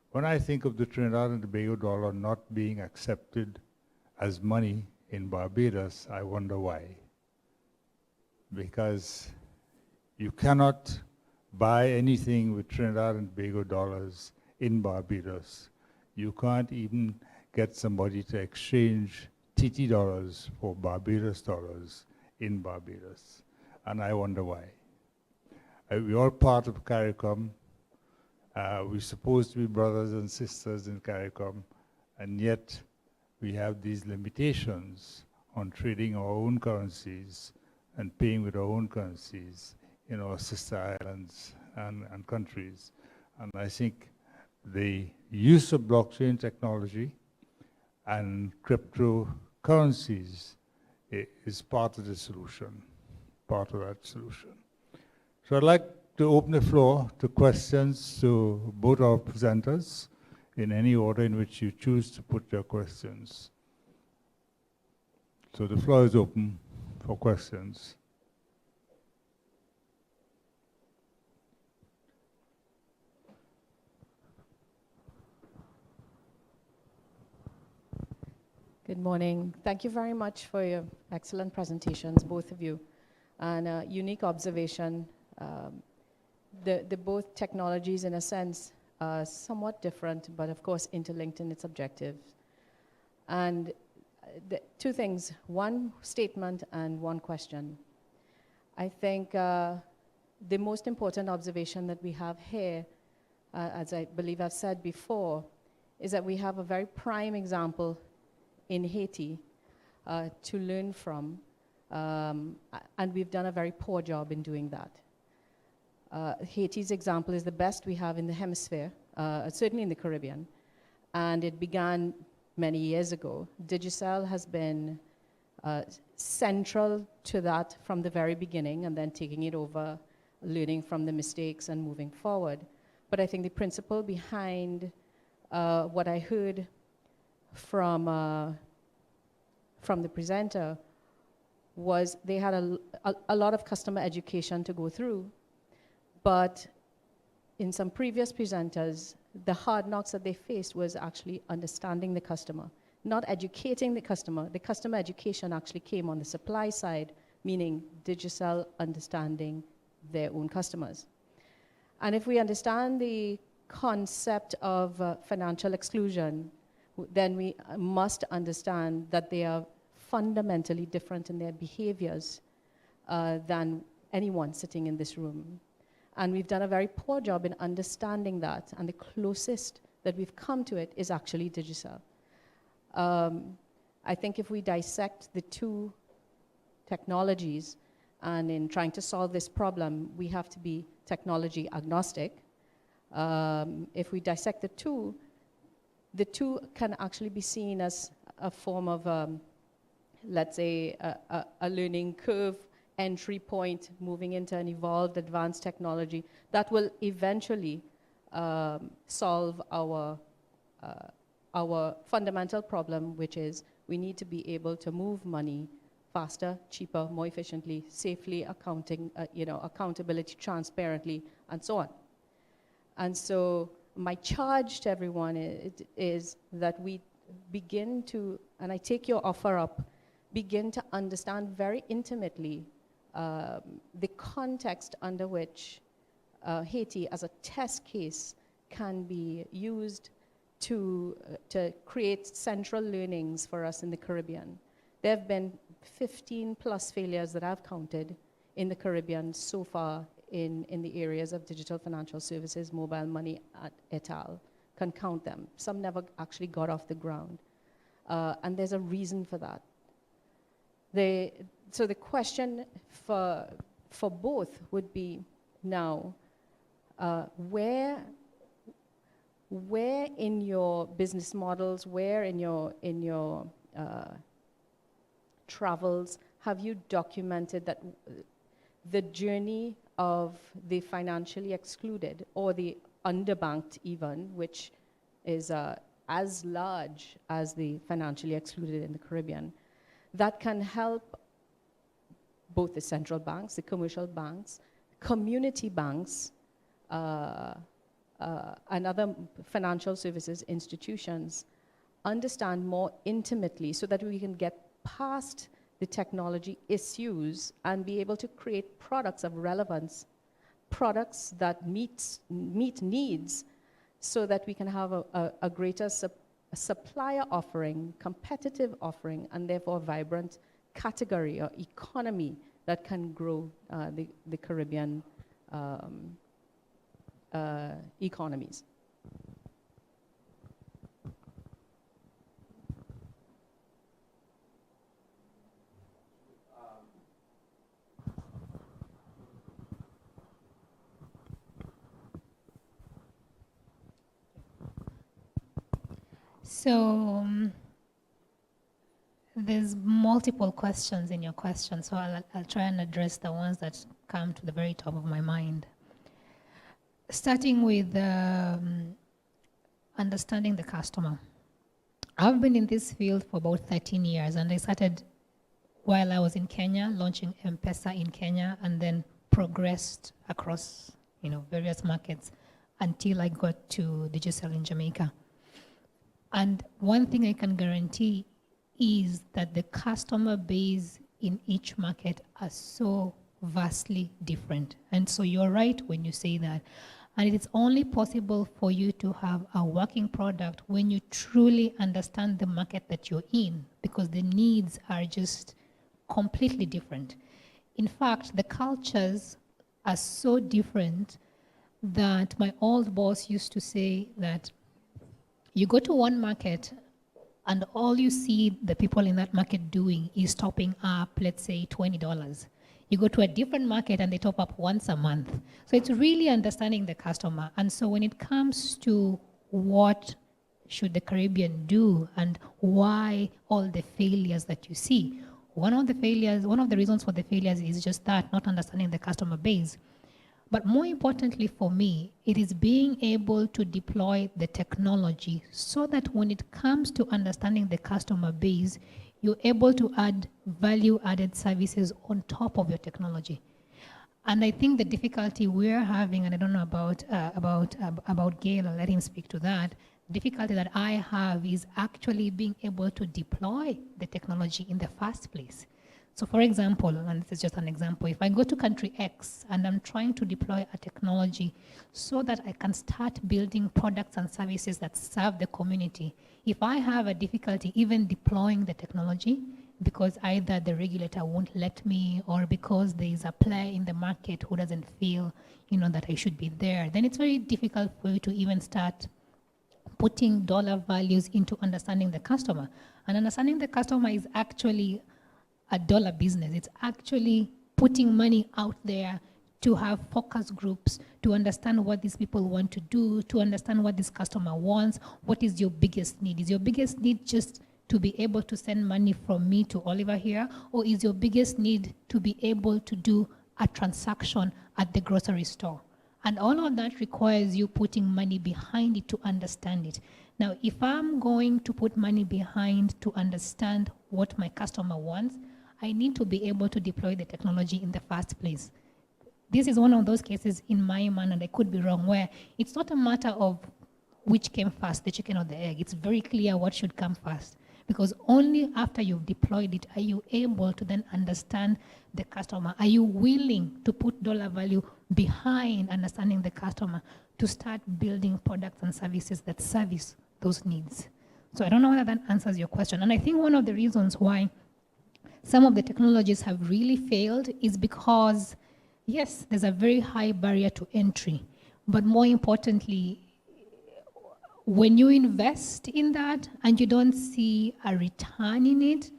when I think of the Trinidad and Tobago dollar not being accepted as money in Barbados, I wonder why. Because you cannot buy anything with Trinidad and Tobago dollars in Barbados. You can't even get somebody to exchange TT dollars for Barbados dollars in Barbados. And I wonder why. We're all part of CARICOM. We're supposed to be brothers and sisters in CARICOM, and yet we have these limitations on trading our own currencies and paying with our own currencies in our sister islands and countries. And I think the use of blockchain technology and cryptocurrencies is part of the solution, part of that solution. So I'd like to open the floor to questions to both our presenters in any order in which you choose to put your questions. So the floor is open for questions. Good morning. Thank you very much for your excellent presentations, both of you. And a unique observation, the both technologies in a sense are somewhat different, but of course interlinked in its objectives. And two things, one statement and one question. I think the most important observation that we have here, as I believe I've said before, is that we have a very prime example in Haiti to learn from, and we've done a very poor job in doing that. Haiti's example is the best we have in the hemisphere, certainly in the Caribbean, and it began many years ago. Digicel has been central to that from the very beginning, and then taking it over, learning from the mistakes and moving forward. But I think the principle behind what I heard from the presenter was they had a lot of customer education to go through, but in some previous presenters, the hard knocks that they faced was actually understanding the customer, not educating the customer. The customer education actually came on the supply side, meaning Digicel understanding their own customers. And if we understand the concept of financial exclusion, then we must understand that they are fundamentally different in their behaviors than anyone sitting in this room. And we've done a very poor job in understanding that, and the closest that we've come to it is actually Digicel. I think if we dissect the two technologies, and in trying to solve this problem, we have to be technology agnostic. If we dissect the two can actually be seen as a form of, let's say, a learning curve, entry point, moving into an evolved, advanced technology that will eventually solve our fundamental problem, which is we need to be able to move money faster, cheaper, more efficiently, safely, accountability, transparently, and so on. And so my charge to everyone is that we begin to, and I take your offer up, begin to understand very intimately the context under which Haiti as a test case can be used to create central learnings for us in the Caribbean. There have been 15 plus failures that I've counted in the Caribbean so far in the areas of digital financial services, mobile money, et al. Can count them. Some never actually got off the ground. And there's a reason for that. So the question for both would be now, where in your business models, where in your travels have you documented that the journey of the financially excluded or the underbanked even, which is as large as the financially excluded in the Caribbean, that can help both the central banks, the commercial banks, community banks, and other financial services institutions understand more intimately so that we can get past the technology issues and be able to create products of relevance, products that meet needs, so that we can have a greater supplier offering, competitive offering, and therefore a vibrant category or economy that can grow the Caribbean economies. So there's multiple questions in your question, so I'll try and address the ones that come to the very top of my mind. Starting with understanding the customer. I've been in this field for about 13 years, and I started while I was in Kenya, launching M-Pesa in Kenya, and then progressed across various markets until I got to Digicel in Jamaica. And one thing I can guarantee is that the customer base in each market are so vastly different. And so you're right when you say that. And it is only possible for you to have a working product when you truly understand the market that you're in, because the needs are just completely different. In fact, the cultures are so different that my old boss used to say that you go to one market and all you see the people in that market doing is topping up, let's say, $20. You go to a different market and they top up once a month. So it's really understanding the customer. And so when it comes to what should the Caribbean do and why all the failures that you see, one of the reasons for the failures is just that, not understanding the customer base. But more importantly for me, it is being able to deploy the technology so that when it comes to understanding the customer base, you're able to add value-added services on top of your technology. And I think the difficulty we're having, and I don't know about Gail, I'll let him speak to that, difficulty that I have is actually being able to deploy the technology in the first place. So for example, and this is just an example, if I go to country X and I'm trying to deploy a technology so that I can start building products and services that serve the community, if I have a difficulty even deploying the technology because either the regulator won't let me or because there is a player in the market who doesn't feel that I should be there, then it's very difficult for you to even start putting dollar values into understanding the customer. And understanding the customer is actually a dollar business. It's actually putting money out there to have focus groups, to understand what these people want to do, to understand what this customer wants. What is your biggest need? Is your biggest need just to be able to send money from me to Oliver here? Or is your biggest need to be able to do a transaction at the grocery store? And all of that requires you putting money behind it to understand it. Now, if I'm going to put money behind to understand what my customer wants, I need to be able to deploy the technology in the first place. this is one of those cases in my mind, and I could be wrong, where it's not a matter of which came first, the chicken or the egg. It's very clear what should come first. Because only after you've deployed it are you able to then understand the customer. Are you willing to put dollar value behind understanding the customer to start building products and services that service those needs? So I don't know whether that answers your question. And I think one of the reasons why some of the technologies have really failed is because, yes, there's a very high barrier to entry. But more importantly, when you invest in that and you don't see a return in it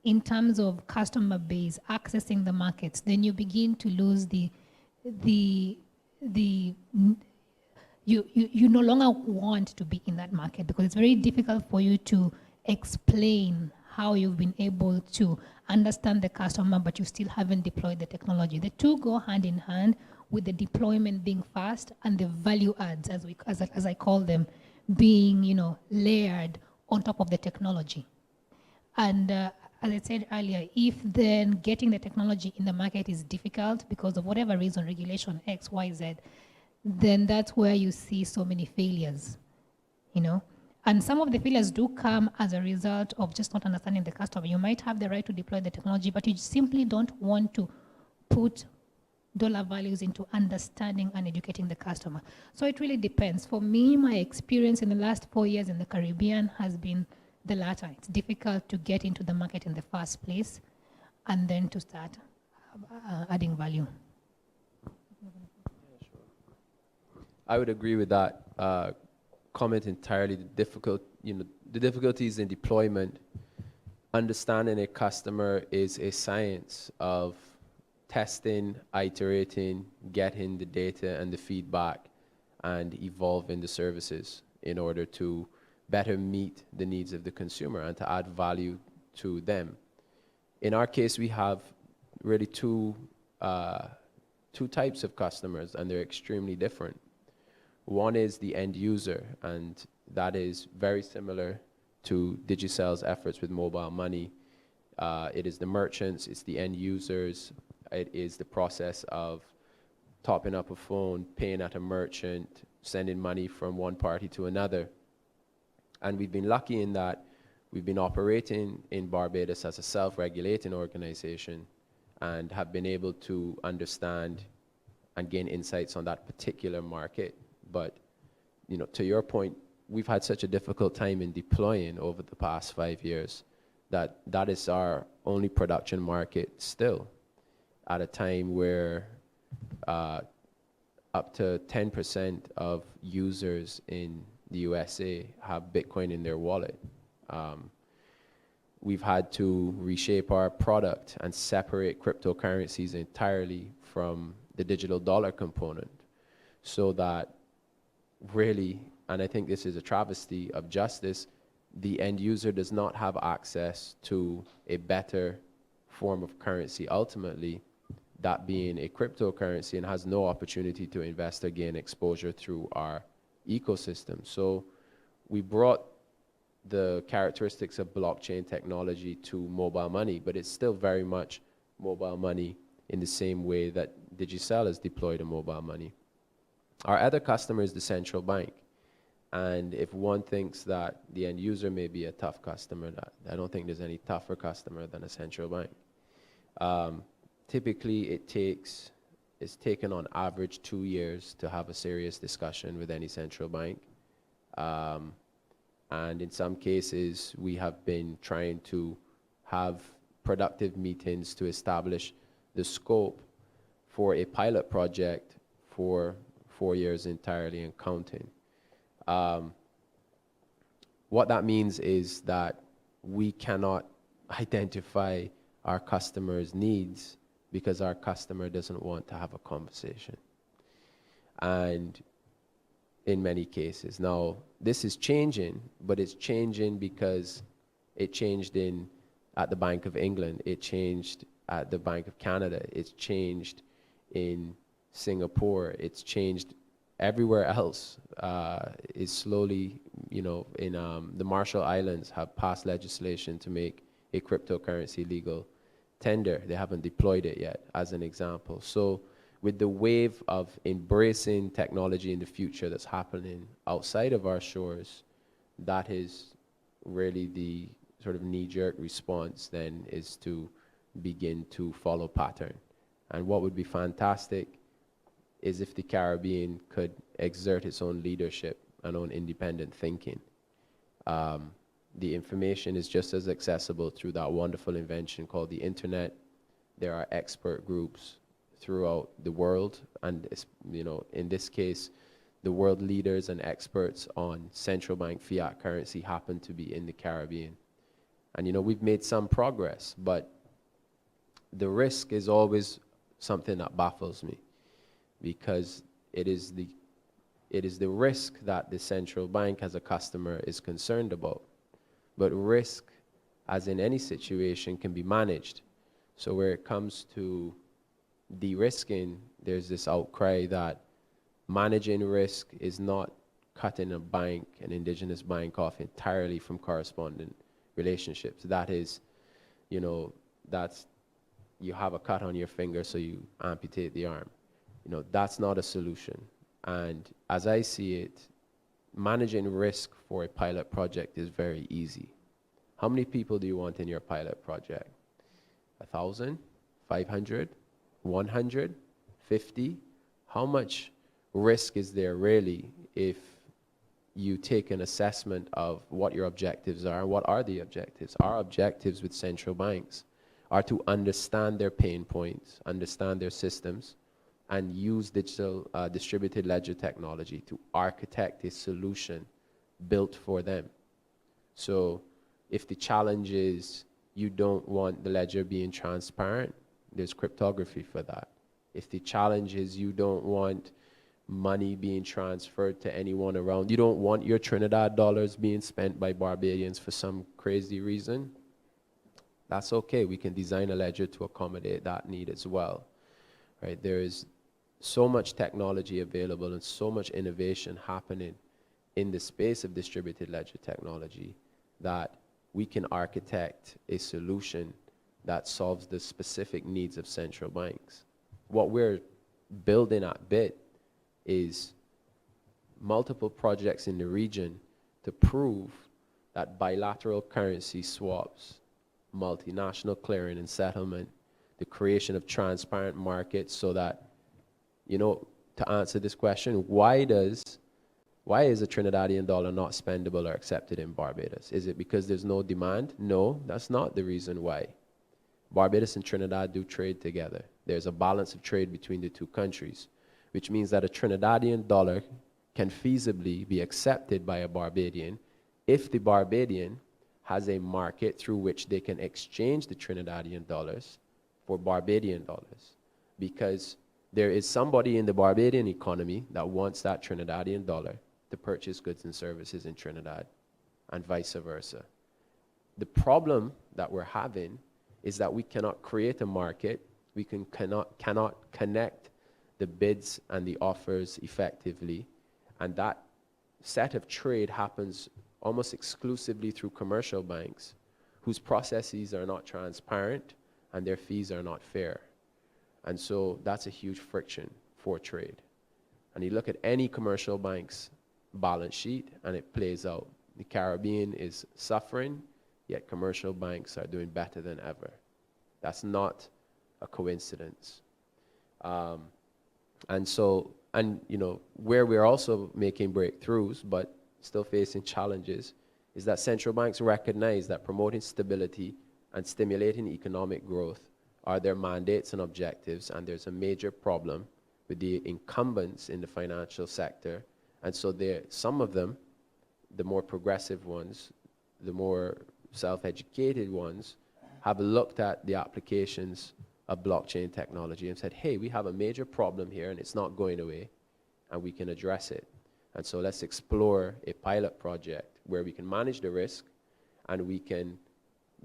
in terms of customer base accessing the markets, then you begin to lose you no longer want to be in that market, because it's very difficult for you to explain how you've been able to understand the customer, but you still haven't deployed the technology. The two go hand in hand, with the deployment being fast and the value adds, as I call them, being, layered on top of the technology. And as I said earlier, if then getting the technology in the market is difficult because of whatever reason, regulation X, Y, Z, then that's where you see so many failures, And some of the failures do come as a result of just not understanding the customer. You might have the right to deploy the technology, but you simply don't want to put dollar values into understanding and educating the customer. So it really depends. For me, my experience in the last 4 years in the Caribbean has been the latter. It's difficult to get into the market in the first place and then to start adding value. Yeah, sure. I would agree with that comment entirely. The difficulties in deployment, understanding a customer is a science of testing, iterating, getting the data and the feedback, and evolving the services in order to better meet the needs of the consumer and to add value to them. In our case, we have really two types of customers, and they're extremely different. One is the end user, and that is very similar to Digicel's efforts with mobile money. It is the merchants, it's the end users. It is the process of topping up a phone, paying at a merchant, sending money from one party to another. And we've been lucky in that we've been operating in Barbados as a self-regulating organization and have been able to understand and gain insights on that particular market. But, to your point, we've had such a difficult time in deploying over the past 5 years that is our only production market still, at a time where up to 10% of users in the USA have Bitcoin in their wallet. We've had to reshape our product and separate cryptocurrencies entirely from the digital dollar component, so that really, and I think this is a travesty of justice, the end user does not have access to a better form of currency ultimately, that being a cryptocurrency, and has no opportunity to invest or gain exposure through our ecosystem. So we brought the characteristics of blockchain technology to mobile money, but it's still very much mobile money in the same way that Digicel has deployed a mobile money. Our other customer is the central bank. And if one thinks that the end user may be a tough customer, I don't think there's any tougher customer than a central bank. Typically, it's taken on average 2 years to have a serious discussion with any central bank. And in some cases, we have been trying to have productive meetings to establish the scope for a pilot project for 4 years entirely and counting. What that means is that we cannot identify our customers' needs because our customer doesn't want to have a conversation. And in many cases, now this is changing, but it's changing because it changed at the Bank of England, it changed at the Bank of Canada, it's changed in Singapore, it's changed everywhere else. Is slowly, in the Marshall Islands have passed legislation to make a cryptocurrency legal tender. They haven't deployed it yet, as an example. So with the wave of embracing technology in the future that's happening outside of our shores, that is really the sort of knee-jerk response then, is to begin to follow pattern. And what would be fantastic is if the Caribbean could exert its own leadership and own independent thinking. The information is just as accessible through that wonderful invention called the internet. There are expert groups throughout the world, and you know, in this case, the world leaders and experts on central bank fiat currency happen to be in the Caribbean. And you know, we've made some progress, but the risk is always something that baffles me, because it is the risk that the central bank as a customer is concerned about. But risk, as in any situation, can be managed. So where it comes to de-risking, there's this outcry that managing risk is not cutting a bank, an indigenous bank, off entirely from correspondent relationships. That is, you know, that's, you have a cut on your finger, so you amputate the arm. You know, that's not a solution. And as I see it, managing risk for a pilot project is very easy. How many people do you want in your pilot project? 1,000? 500? 100? 50? How much risk is there really if you take an assessment of what your objectives are? What are the objectives? Our objectives with central banks are to understand their pain points, understand their systems, and use digital distributed ledger technology to architect a solution built for them. So if the challenge is you don't want the ledger being transparent, there's cryptography for that. If the challenge is you don't want money being transferred to anyone around, you don't want your Trinidad dollars being spent by Barbadians for some crazy reason, that's okay. We can design a ledger to accommodate that need as well, right? There is so much technology available and so much innovation happening in the space of distributed ledger technology that we can architect a solution that solves the specific needs of central banks. What we're building at BIT is multiple projects in the region to prove that bilateral currency swaps, multinational clearing and settlement, the creation of transparent markets, so that, you know, to answer this question, why is a Trinidadian dollar not spendable or accepted in Barbados? Is it because there's no demand? No, that's not the reason why. Barbados and Trinidad do trade together. There's a balance of trade between the two countries, which means that a Trinidadian dollar can feasibly be accepted by a Barbadian if the Barbadian has a market through which they can exchange the Trinidadian dollars for Barbadian dollars. Because there is somebody in the Barbadian economy that wants that Trinidadian dollar to purchase goods and services in Trinidad, and vice versa. The problem that we're having is that we cannot create a market, we cannot connect the bids and the offers effectively, and that set of trade happens almost exclusively through commercial banks whose processes are not transparent and their fees are not fair. And so that's a huge friction for trade. And you look at any commercial bank's balance sheet and it plays out. The Caribbean is suffering, yet commercial banks are doing better than ever. That's not a coincidence. And you know, where we're also making breakthroughs, but still facing challenges, is that central banks recognize that promoting stability and stimulating economic growth are their mandates and objectives, and there's a major problem with the incumbents in the financial sector. And so some of them, the more progressive ones, the more self-educated ones, have looked at the applications of blockchain technology and said, hey, we have a major problem here and it's not going away, and we can address it. And so let's explore a pilot project where we can manage the risk and we can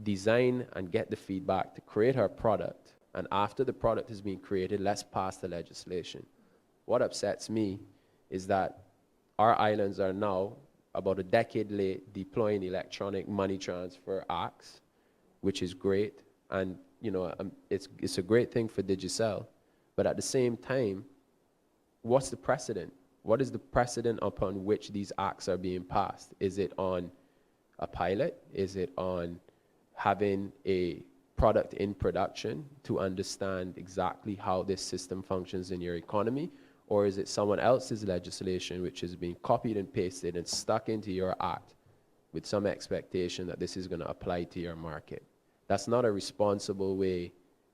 design and get the feedback to create our product. And after the product has been created, let's pass the legislation. What upsets me is that our islands are now about a decade late deploying electronic money transfer acts, which is great. And you know, it's a great thing for Digicel, But at the same time, what's the precedent? What is the precedent upon which these acts are being passed? Is it on a pilot? Is it on having a product in production to understand exactly how this system functions in your economy? Or is it someone else's legislation which is being copied and pasted and stuck into your act with some expectation that this is going to apply to your market? That's not a responsible way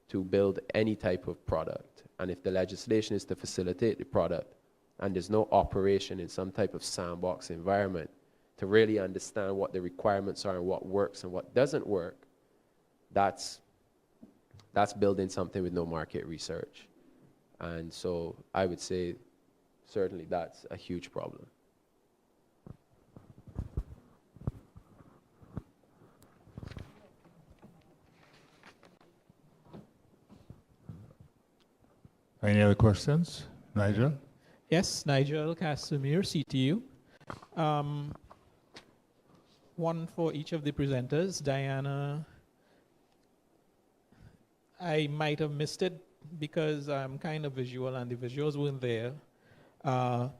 to build any type of product. And if the legislation is to facilitate the product and there's no operation in some type of sandbox environment to really understand what the requirements are and what works and what doesn't work, that's building something with no market research. And so I would say certainly that's a huge problem. Any other questions? Nigel? Yes, Nigel Casimir, CTU. One for each of the presenters. Diana, I might have missed it because I'm kind of visual and the visuals weren't there. How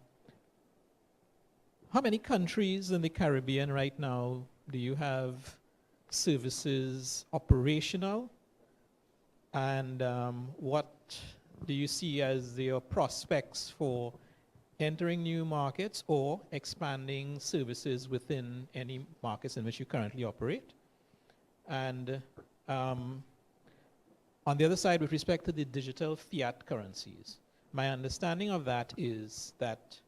many countries in the Caribbean right now do you have services operational? And what do you see as your prospects for entering new markets or expanding services within any markets in which you currently operate? And on the other side, with respect to the digital fiat currencies, my understanding of that is that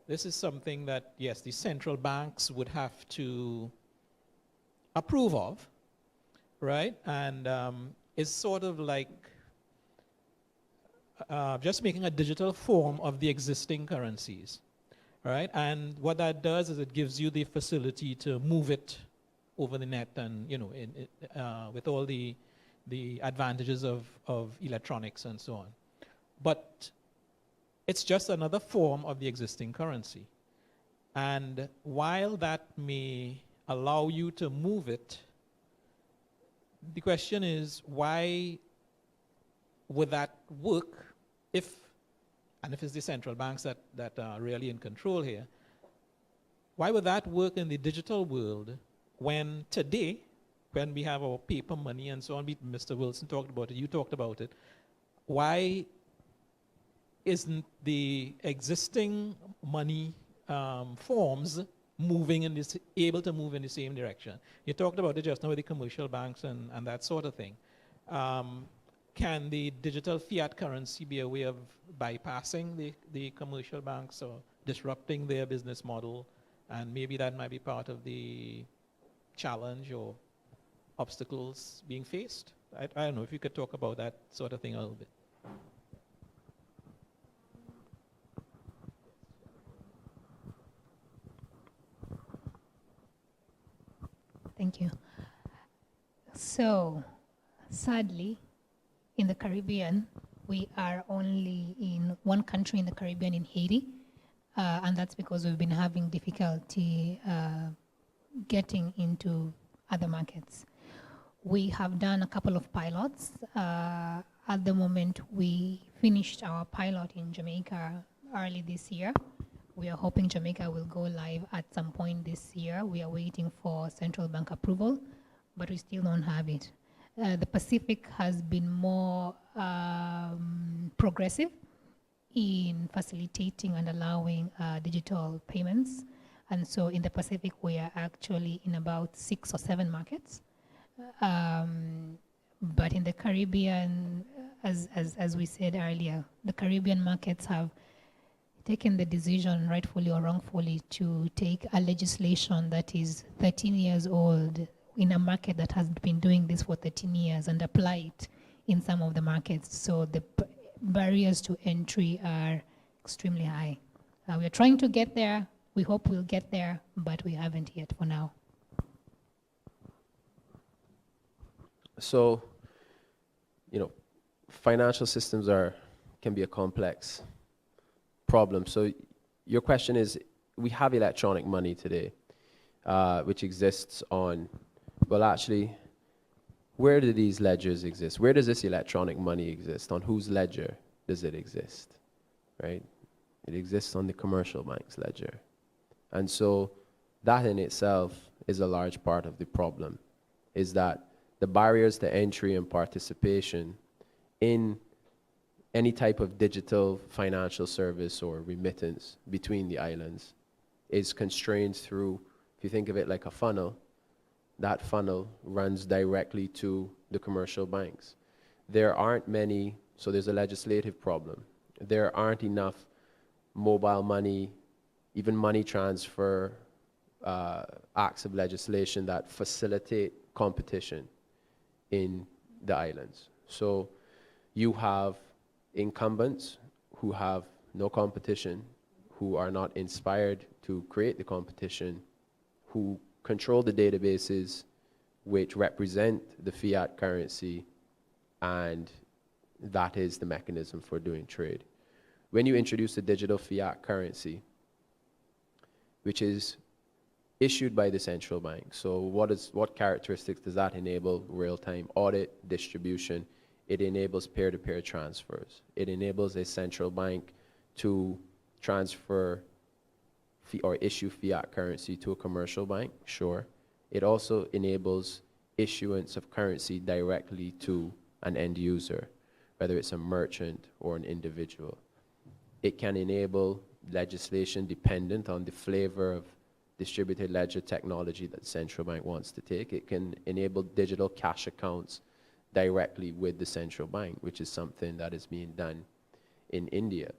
this is something that, yes, the central banks would have to approve of, right? And it's sort of like just making a digital form of the existing currencies, right? And what that does is it gives you the facility to move it over the net and, you know, with all the advantages of electronics and so on. But it's just another form of the existing currency. And while that may allow you to move it, the question is, why would that work if it's the central banks that are really in control here? Why would that work in the digital world when today, when we have our paper money and so on, Mr. Wilson talked about it, you talked about it, why isn't the existing money forms able to move in the same direction? You talked about it just now with the commercial banks and that sort of thing. Can the digital fiat currency be a way of bypassing the commercial banks or disrupting their business model? And maybe that might be part of the challenge or obstacles being faced. I don't know if you could talk about that sort of thing a little bit. Thank you. So, sadly, in the Caribbean, we are only in one country in the Caribbean, in Haiti, and that's because we've been having difficulty getting into other markets. We have done a couple of pilots. At the moment, we finished our pilot in Jamaica early this year. We are hoping Jamaica will go live at some point this year. We are waiting for central bank approval, but we still don't have it. The Pacific has been more progressive in facilitating and allowing digital payments. And so in the Pacific, we are actually in about 6 or 7 markets. But in the Caribbean, as we said earlier, the Caribbean markets have taken the decision, rightfully or wrongfully, to take a legislation that is 13 years old in a market that has been doing this for 13 years and apply it in some of the markets. So the barriers to entry are extremely high. We are trying to get there. We hope we'll get there, but we haven't yet for now. So, you know, financial systems can be a complex problem. So your question is, we have electronic money today, which exists on, well, actually, where do these ledgers exist? Where does this electronic money exist? On whose ledger? does it exist, right? It exists on the commercial bank's ledger. And so that in itself is a large part of the problem, is that the barriers to entry and participation in any type of digital financial service or remittance between the islands is constrained through, if you think of it like a funnel, that funnel runs directly to the commercial banks. There aren't many, so there's a legislative problem. There aren't enough mobile money, even money transfer acts of legislation that facilitate competition in the islands. So you have incumbents who have no competition, who are not inspired to create the competition, who control the databases which represent the fiat currency, and that is the mechanism for doing trade. When you introduce a digital fiat currency, which is issued by the central bank, so what characteristics does that enable? Real-time audit, distribution. It enables peer-to-peer transfers. It enables a central bank to transfer or issue fiat currency to a commercial bank, sure. It also enables issuance of currency directly to an end user, whether it's a merchant or an individual. It can enable legislation dependent on the flavor of distributed ledger technology that the central bank wants to take. It can enable digital cash accounts directly with the central bank, which is something that is being done in India.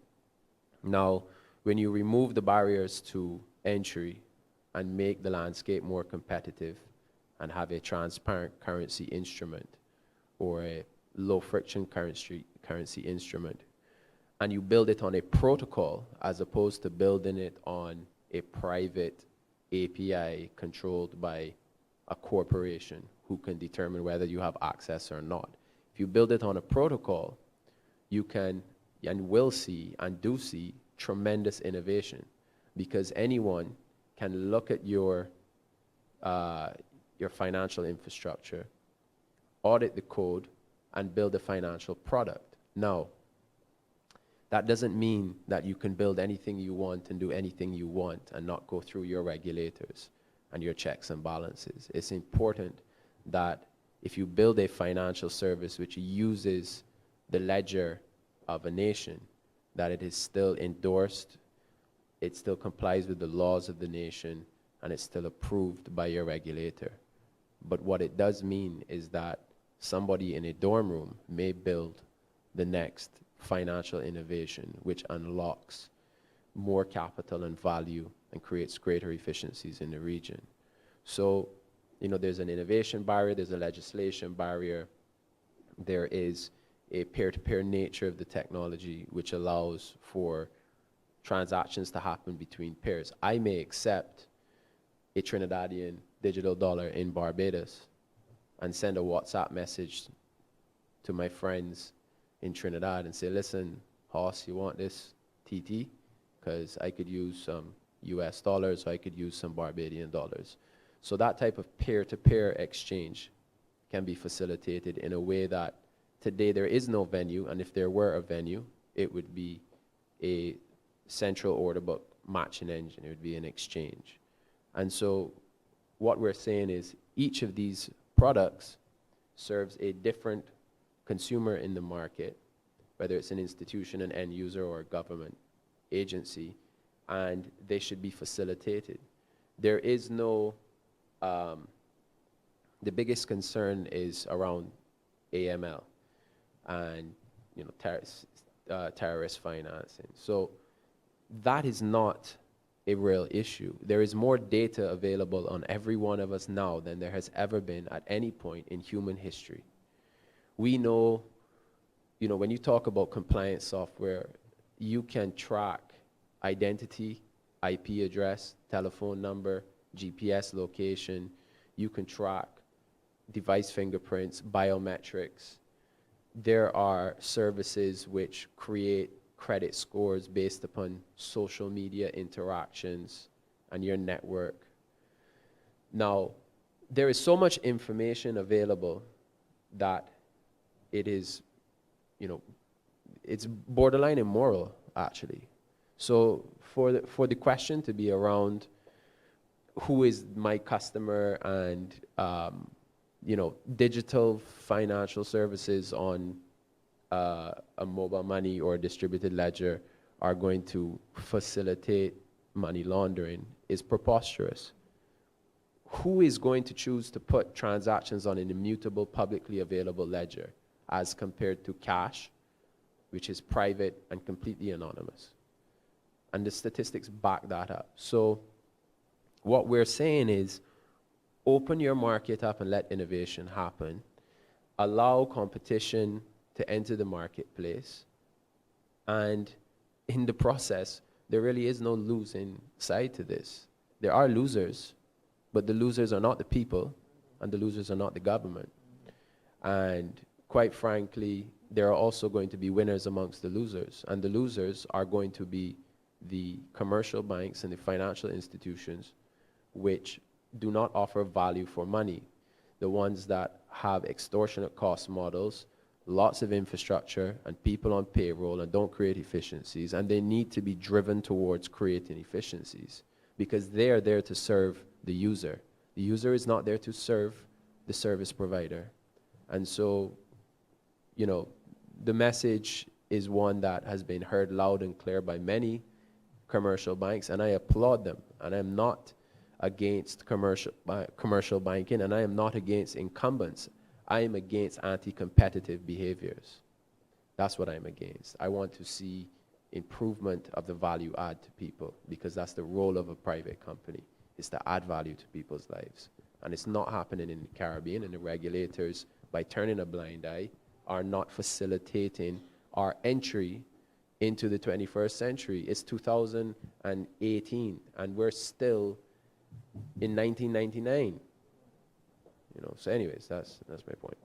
Now, when you remove the barriers to entry and make the landscape more competitive and have a transparent currency instrument or a low friction currency instrument, and you build it on a protocol as opposed to building it on a private API controlled by a corporation who can determine whether you have access or not. If you build it on a protocol, you can and will see and do see tremendous innovation, because anyone can look at your financial infrastructure, audit the code, and build a financial product. Now, that doesn't mean that you can build anything you want and do anything you want and not go through your regulators and your checks and balances. It's important that if you build a financial service which uses the ledger of a nation, that it is still endorsed, it still complies with the laws of the nation, and it's still approved by your regulator. But what it does mean is that somebody in a dorm room may build the next financial innovation which unlocks more capital and value and creates greater efficiencies in the region. So, you know, there's an innovation barrier, there's a legislation barrier, there is a peer-to-peer nature of the technology which allows for transactions to happen between peers. I may accept a Trinidadian digital dollar in Barbados and send a WhatsApp message to my friends in Trinidad and say, listen, Hoss, you want this TT? Because I could use some US dollars, or I could use some Barbadian dollars. So that type of peer-to-peer exchange can be facilitated in a way that today there is no venue, and if there were a venue, it would be a central order book matching engine. It would be an exchange. And so what we're saying is each of these products serves a different consumer in the market, whether it's an institution, an end user, or a government agency, and they should be facilitated. There is no, the biggest concern is around AML and, you know, terrorist financing. So that is not a real issue. There is more data available on every one of us now than there has ever been at any point in human history. We know, you know, when you talk about compliance software, you can track identity, IP address, telephone number, GPS location. You can track device fingerprints, biometrics. There are services which create credit scores based upon social media interactions and your network. Now, there is so much information available that it is, you know, it's borderline immoral, actually. So for the question to be around who is my customer and, you know, digital financial services on a mobile money or a distributed ledger are going to facilitate money laundering is preposterous. Who is going to choose to put transactions on an immutable, publicly available ledger as compared to cash, which is private and completely anonymous? And the statistics back that up. So what we're saying is open your market up and let innovation happen. Allow competition to enter the marketplace. And in the process, there really is no losing side to this. There are losers, but the losers are not the people, and the losers are not the government. And quite frankly, there are also going to be winners amongst the losers, and the losers are going to be the commercial banks and the financial institutions which do not offer value for money. The ones that have extortionate cost models, lots of infrastructure and people on payroll and don't create efficiencies, and they need to be driven towards creating efficiencies because they are there to serve the user. The user is not there to serve the service provider. And so, you know, the message is one that has been heard loud and clear by many commercial banks, and I applaud them. And I am not against commercial banking, and I am not against incumbents. I am against anti-competitive behaviors. That's what I'm against. I want to see improvement of the value add to people, because that's the role of a private company, is to add value to people's lives. And it's not happening in the Caribbean, and the regulators, by turning a blind eye, are not facilitating our entry into the 21st century. It's 2018, and we're still in 1999. You know, so anyways, that's my point.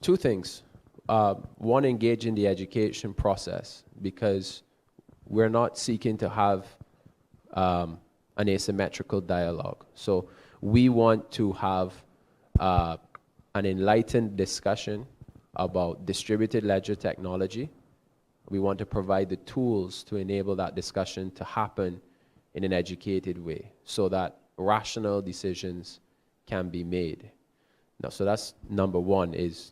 Two things. One, engage in the education process, because we're not seeking to have an asymmetrical dialogue. So we want to have an enlightened discussion about distributed ledger technology. We want to provide the tools to enable that discussion to happen in an educated way so that rational decisions can be made. Now, so that's number one, is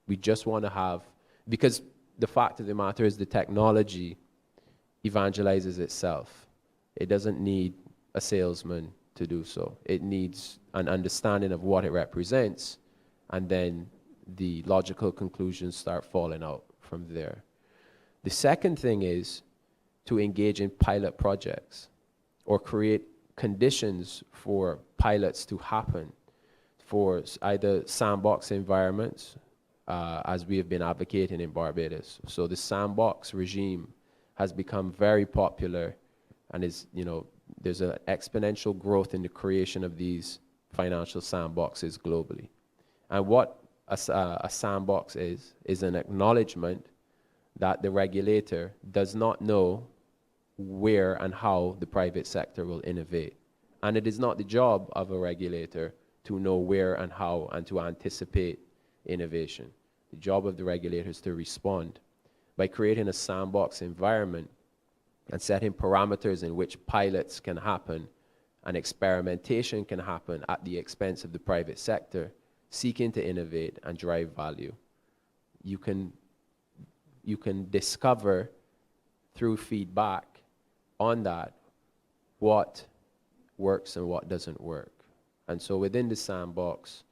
we just want to have, because the fact of the matter is the technology evangelizes itself. It doesn't need a salesman to do so. It needs an understanding of what it represents, and then the logical conclusions start falling out from there. The second thing is to engage in pilot projects or create conditions for pilots to happen for either sandbox environments, as we have been advocating in Barbados. So the sandbox regime has become very popular, and is, you know, there's an exponential growth in the creation of these financial sandboxes globally. And what a sandbox is an acknowledgement that the regulator does not know where and how the private sector will innovate. And it is not the job of a regulator to know where and how and to anticipate innovation. The job of the regulator is to respond by creating a sandbox environment and setting parameters in which pilots can happen and experimentation can happen at the expense of the private sector, seeking to innovate and drive value. You can discover through feedback on that what works and what doesn't work. And so within the sandbox,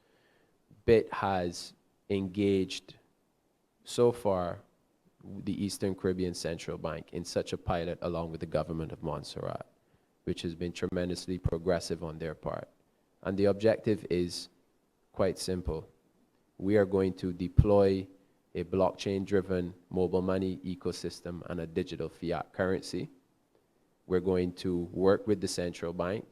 BIT has engaged so far the Eastern Caribbean Central Bank in such a pilot along with the government of Montserrat, which has been tremendously progressive on their part. And the objective is quite simple. We are going to deploy a blockchain-driven mobile money ecosystem and a digital fiat currency. We're going to work with the central bank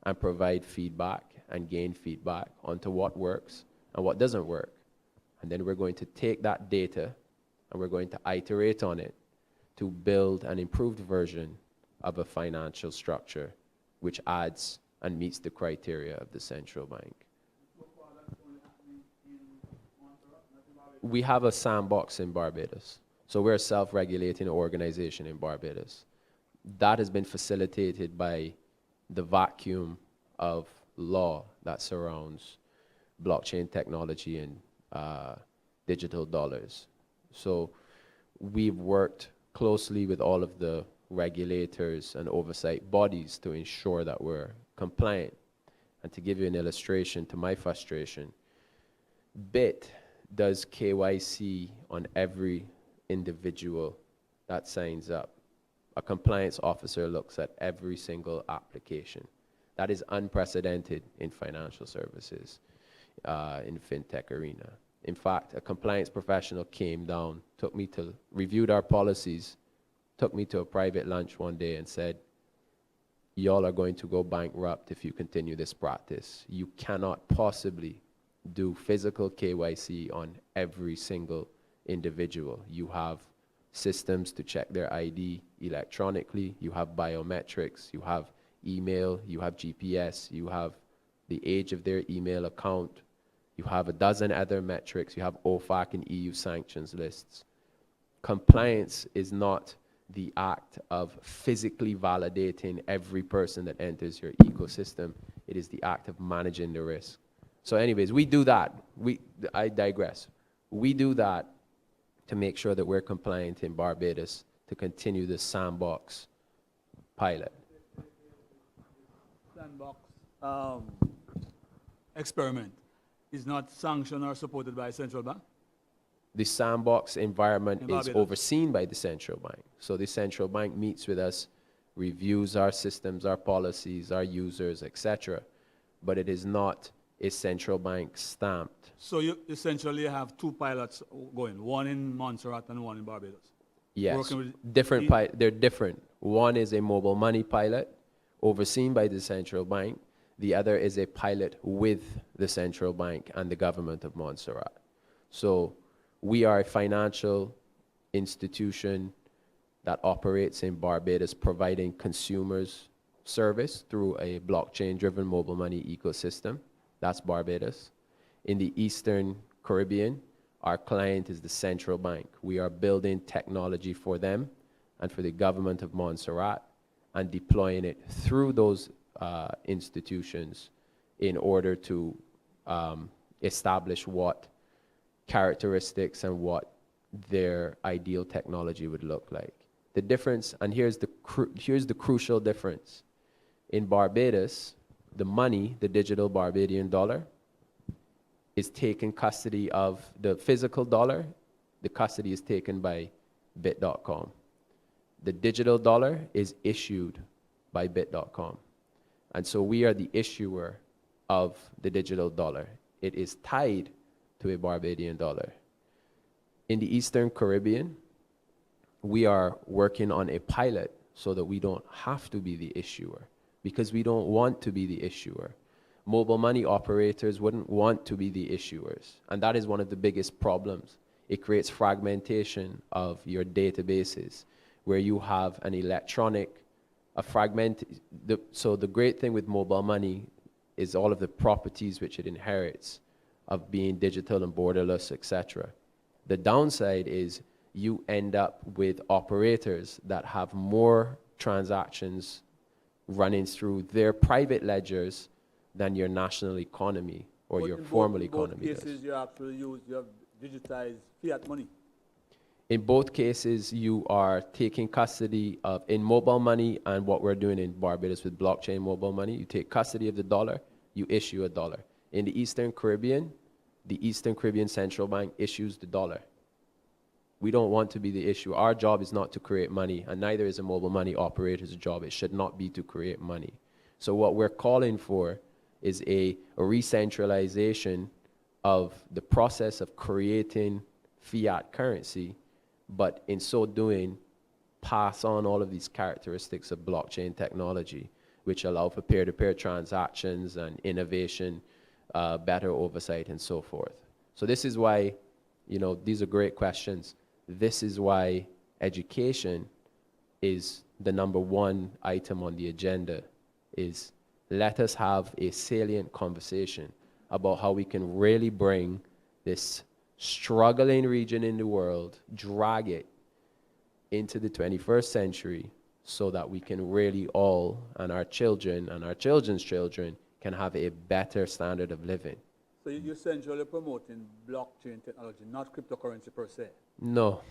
and provide feedback and gain feedback onto what works and what doesn't work. And then we're going to take that data and we're going to iterate on it to build an improved version of a financial structure which adds and meets the criteria of the central bank. We have a sandbox in Barbados. So we're a self-regulating organization in Barbados. That has been facilitated by the vacuum of law that surrounds blockchain technology and digital dollars. So we've worked closely with all of the regulators and oversight bodies to ensure that we're compliant. And to give you an illustration to my frustration, BIT does KYC on every individual that signs up. A compliance officer looks at every single application. That is unprecedented in financial services, in fintech arena. In fact, a compliance professional came down, reviewed our policies, took me to a private lunch one day and said, y'all are going to go bankrupt if you continue this practice. You cannot possibly do physical KYC on every single individual. You have systems to check their ID electronically, you have biometrics, you have email, you have GPS, you have the age of their email account, you have a dozen other metrics, you have OFAC and EU sanctions lists. Compliance is not the act of physically validating every person that enters your ecosystem. It is the act of managing the risk. So anyways, we do that. I digress. We do that to make sure that we're compliant in Barbados to continue the sandbox pilot. Sandbox experiment is not sanctioned or supported by a central bank? The sandbox environment is Barbados. overseen by the central bank. So the central bank meets with us, reviews our systems, our policies, our users, etc. But it is not a central bank stamped. So you essentially have two pilots going, one in Montserrat and one in Barbados. Yes, Working with they're different. One is a mobile money pilot overseen by the central bank. The other is a pilot with the central bank and the government of Montserrat. So we are a financial institution that operates in Barbados, providing consumers service through a blockchain-driven mobile money ecosystem. That's Barbados. In the Eastern Caribbean, our client is the central bank. We are building technology for them and for the government of Montserrat and deploying it through those institutions in order to establish what characteristics and what their ideal technology would look like. The difference, and here's the crucial difference. In Barbados, the money, the digital Barbadian dollar, is taken custody of the physical dollar. The custody is taken by bit.com. The digital dollar is issued by bit.com. And so we are the issuer of the digital dollar. It is tied to a Barbadian dollar. In the Eastern Caribbean, we are working on a pilot so that we don't have to be the issuer, because we don't want to be the issuer. Mobile money operators wouldn't want to be the issuers, and that is one of the biggest problems. It creates fragmentation of your databases, where you have an electronic, so the great thing with mobile money is all of the properties which it inherits of being digital and borderless, etc. The downside is you end up with operators that have more transactions running through their private ledgers than your national economy or your formal economy does. In both cases, you have digitized fiat money. In both cases, you are taking custody of, in mobile money and what we're doing in Barbados with blockchain mobile money, you take custody of the dollar, you issue a dollar. In the Eastern Caribbean Central Bank issues the dollar. We don't want to be the issuer. Our job is not to create money, and neither is a mobile money operator's job. It should not be to create money. So what we're calling for is a re-centralization of the process of creating fiat currency, but in so doing, pass on all of these characteristics of blockchain technology, which allow for peer-to-peer transactions and innovation, better oversight, and so forth. So this is why You know, these are great questions. This is why education is the #1 item on the agenda, is let us have a salient conversation about how we can really bring this struggling region in the world, drag it into the 21st century so that we can really all, and our children and our children's children, can have a better standard of living. So you're essentially promoting blockchain technology, not cryptocurrency per se? No.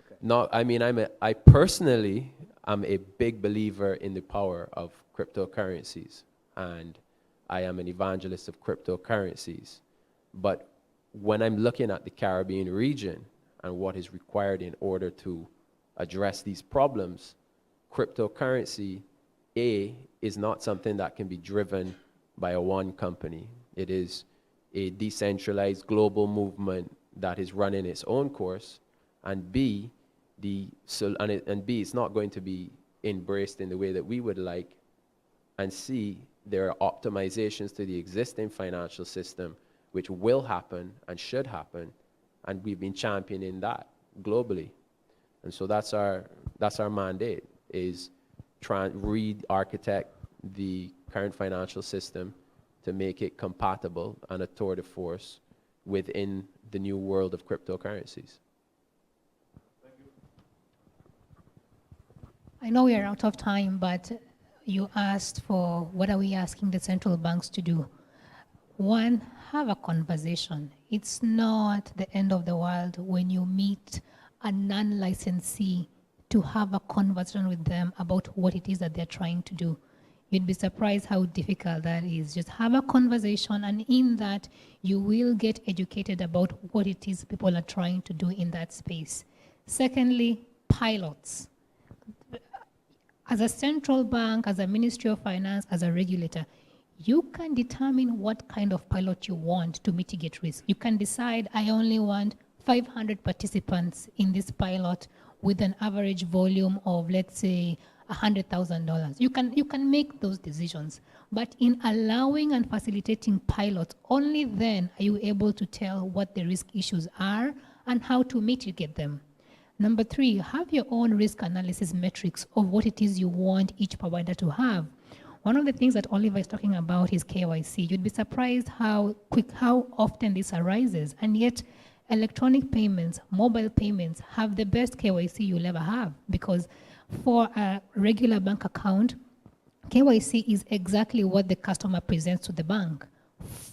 Okay. No, I mean, I personally am a big believer in the power of cryptocurrencies, and I am an evangelist of cryptocurrencies. But when I'm looking at the Caribbean region and what is required in order to address these problems, cryptocurrency, is not something that can be driven by one company. It is a decentralized global movement that is running its own course, and B, it's not going to be embraced in the way that we would like, and C, there are optimizations to the existing financial system which will happen and should happen, and we've been championing that globally. And so that's our mandate, is try and re-architect the current financial system to make it compatible and a tour de force within the new world of cryptocurrencies. I know we are out of time, but you asked for what are we asking the central banks to do. One, have a conversation. It's not the end of the world when you meet a non-licensee to have a conversation with them about what it is that they're trying to do. You'd be surprised how difficult that is. Just have a conversation, and in that, you will get educated about what it is people are trying to do in that space. Secondly, pilots. As a central bank, as a Ministry of Finance, as a regulator, you can determine what kind of pilot you want to mitigate risk. You can decide, I only want 500 participants in this pilot with an average volume of, let's say, $100,000. You can make those decisions. But in allowing and facilitating pilots, only then are you able to tell what the risk issues are and how to mitigate them. Number 3, have your own risk analysis metrics of what it is you want each provider to have. One of the things that Oliver is talking about is KYC. You'd be surprised how often this arises, and yet electronic payments, mobile payments have the best KYC you'll ever have, because for a regular bank account, KYC is exactly what the customer presents to the bank.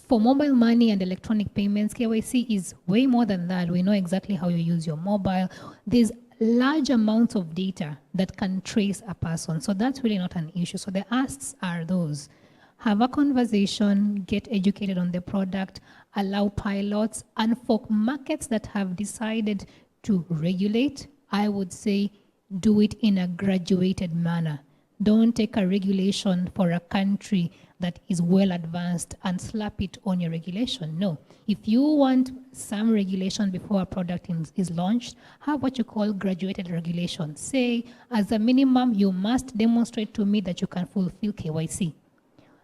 For mobile money and electronic payments, KYC is way more than that. We know exactly how you use your mobile. There's large amounts of data that can trace a person. So that's really not an issue. So the asks are those. Have a conversation, get educated on the product, allow pilots, and for markets that have decided to regulate, I would say do it in a graduated manner. Don't take a regulation for a country that is well advanced and slap it on your regulation. No. If you want some regulation before a product is launched, have what you call graduated regulation. Say, as a minimum, you must demonstrate to me that you can fulfill KYC.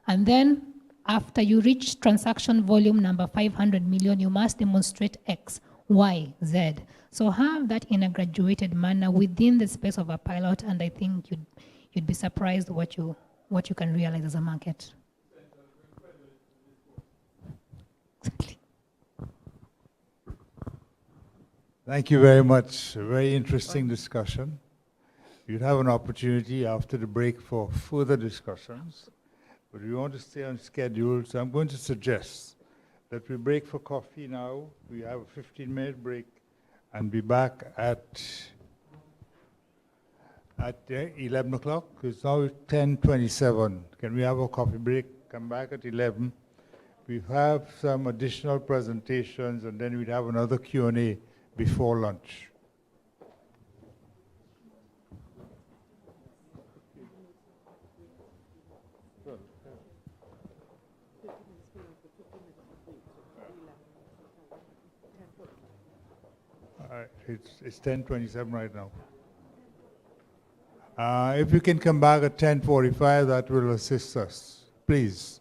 And then, after you reach transaction volume number 500 million, you must demonstrate X, Y, Z. So have that in a graduated manner within the space of a pilot, and I think you'd be surprised what you can realize as a market. Exactly. Thank you very much. A very interesting discussion. You'd have an opportunity after the break for further discussions, but we want to stay on schedule, so I'm going to suggest that we break for coffee now. We have a 15-minute break and be back at 11 o'clock. It's now 10:27. Can we have a coffee break? Come back at 11. We have some additional presentations, and then we'd have another Q&A before lunch. It's 10:27 right now. If you can come back at 10:45, that will assist us, please.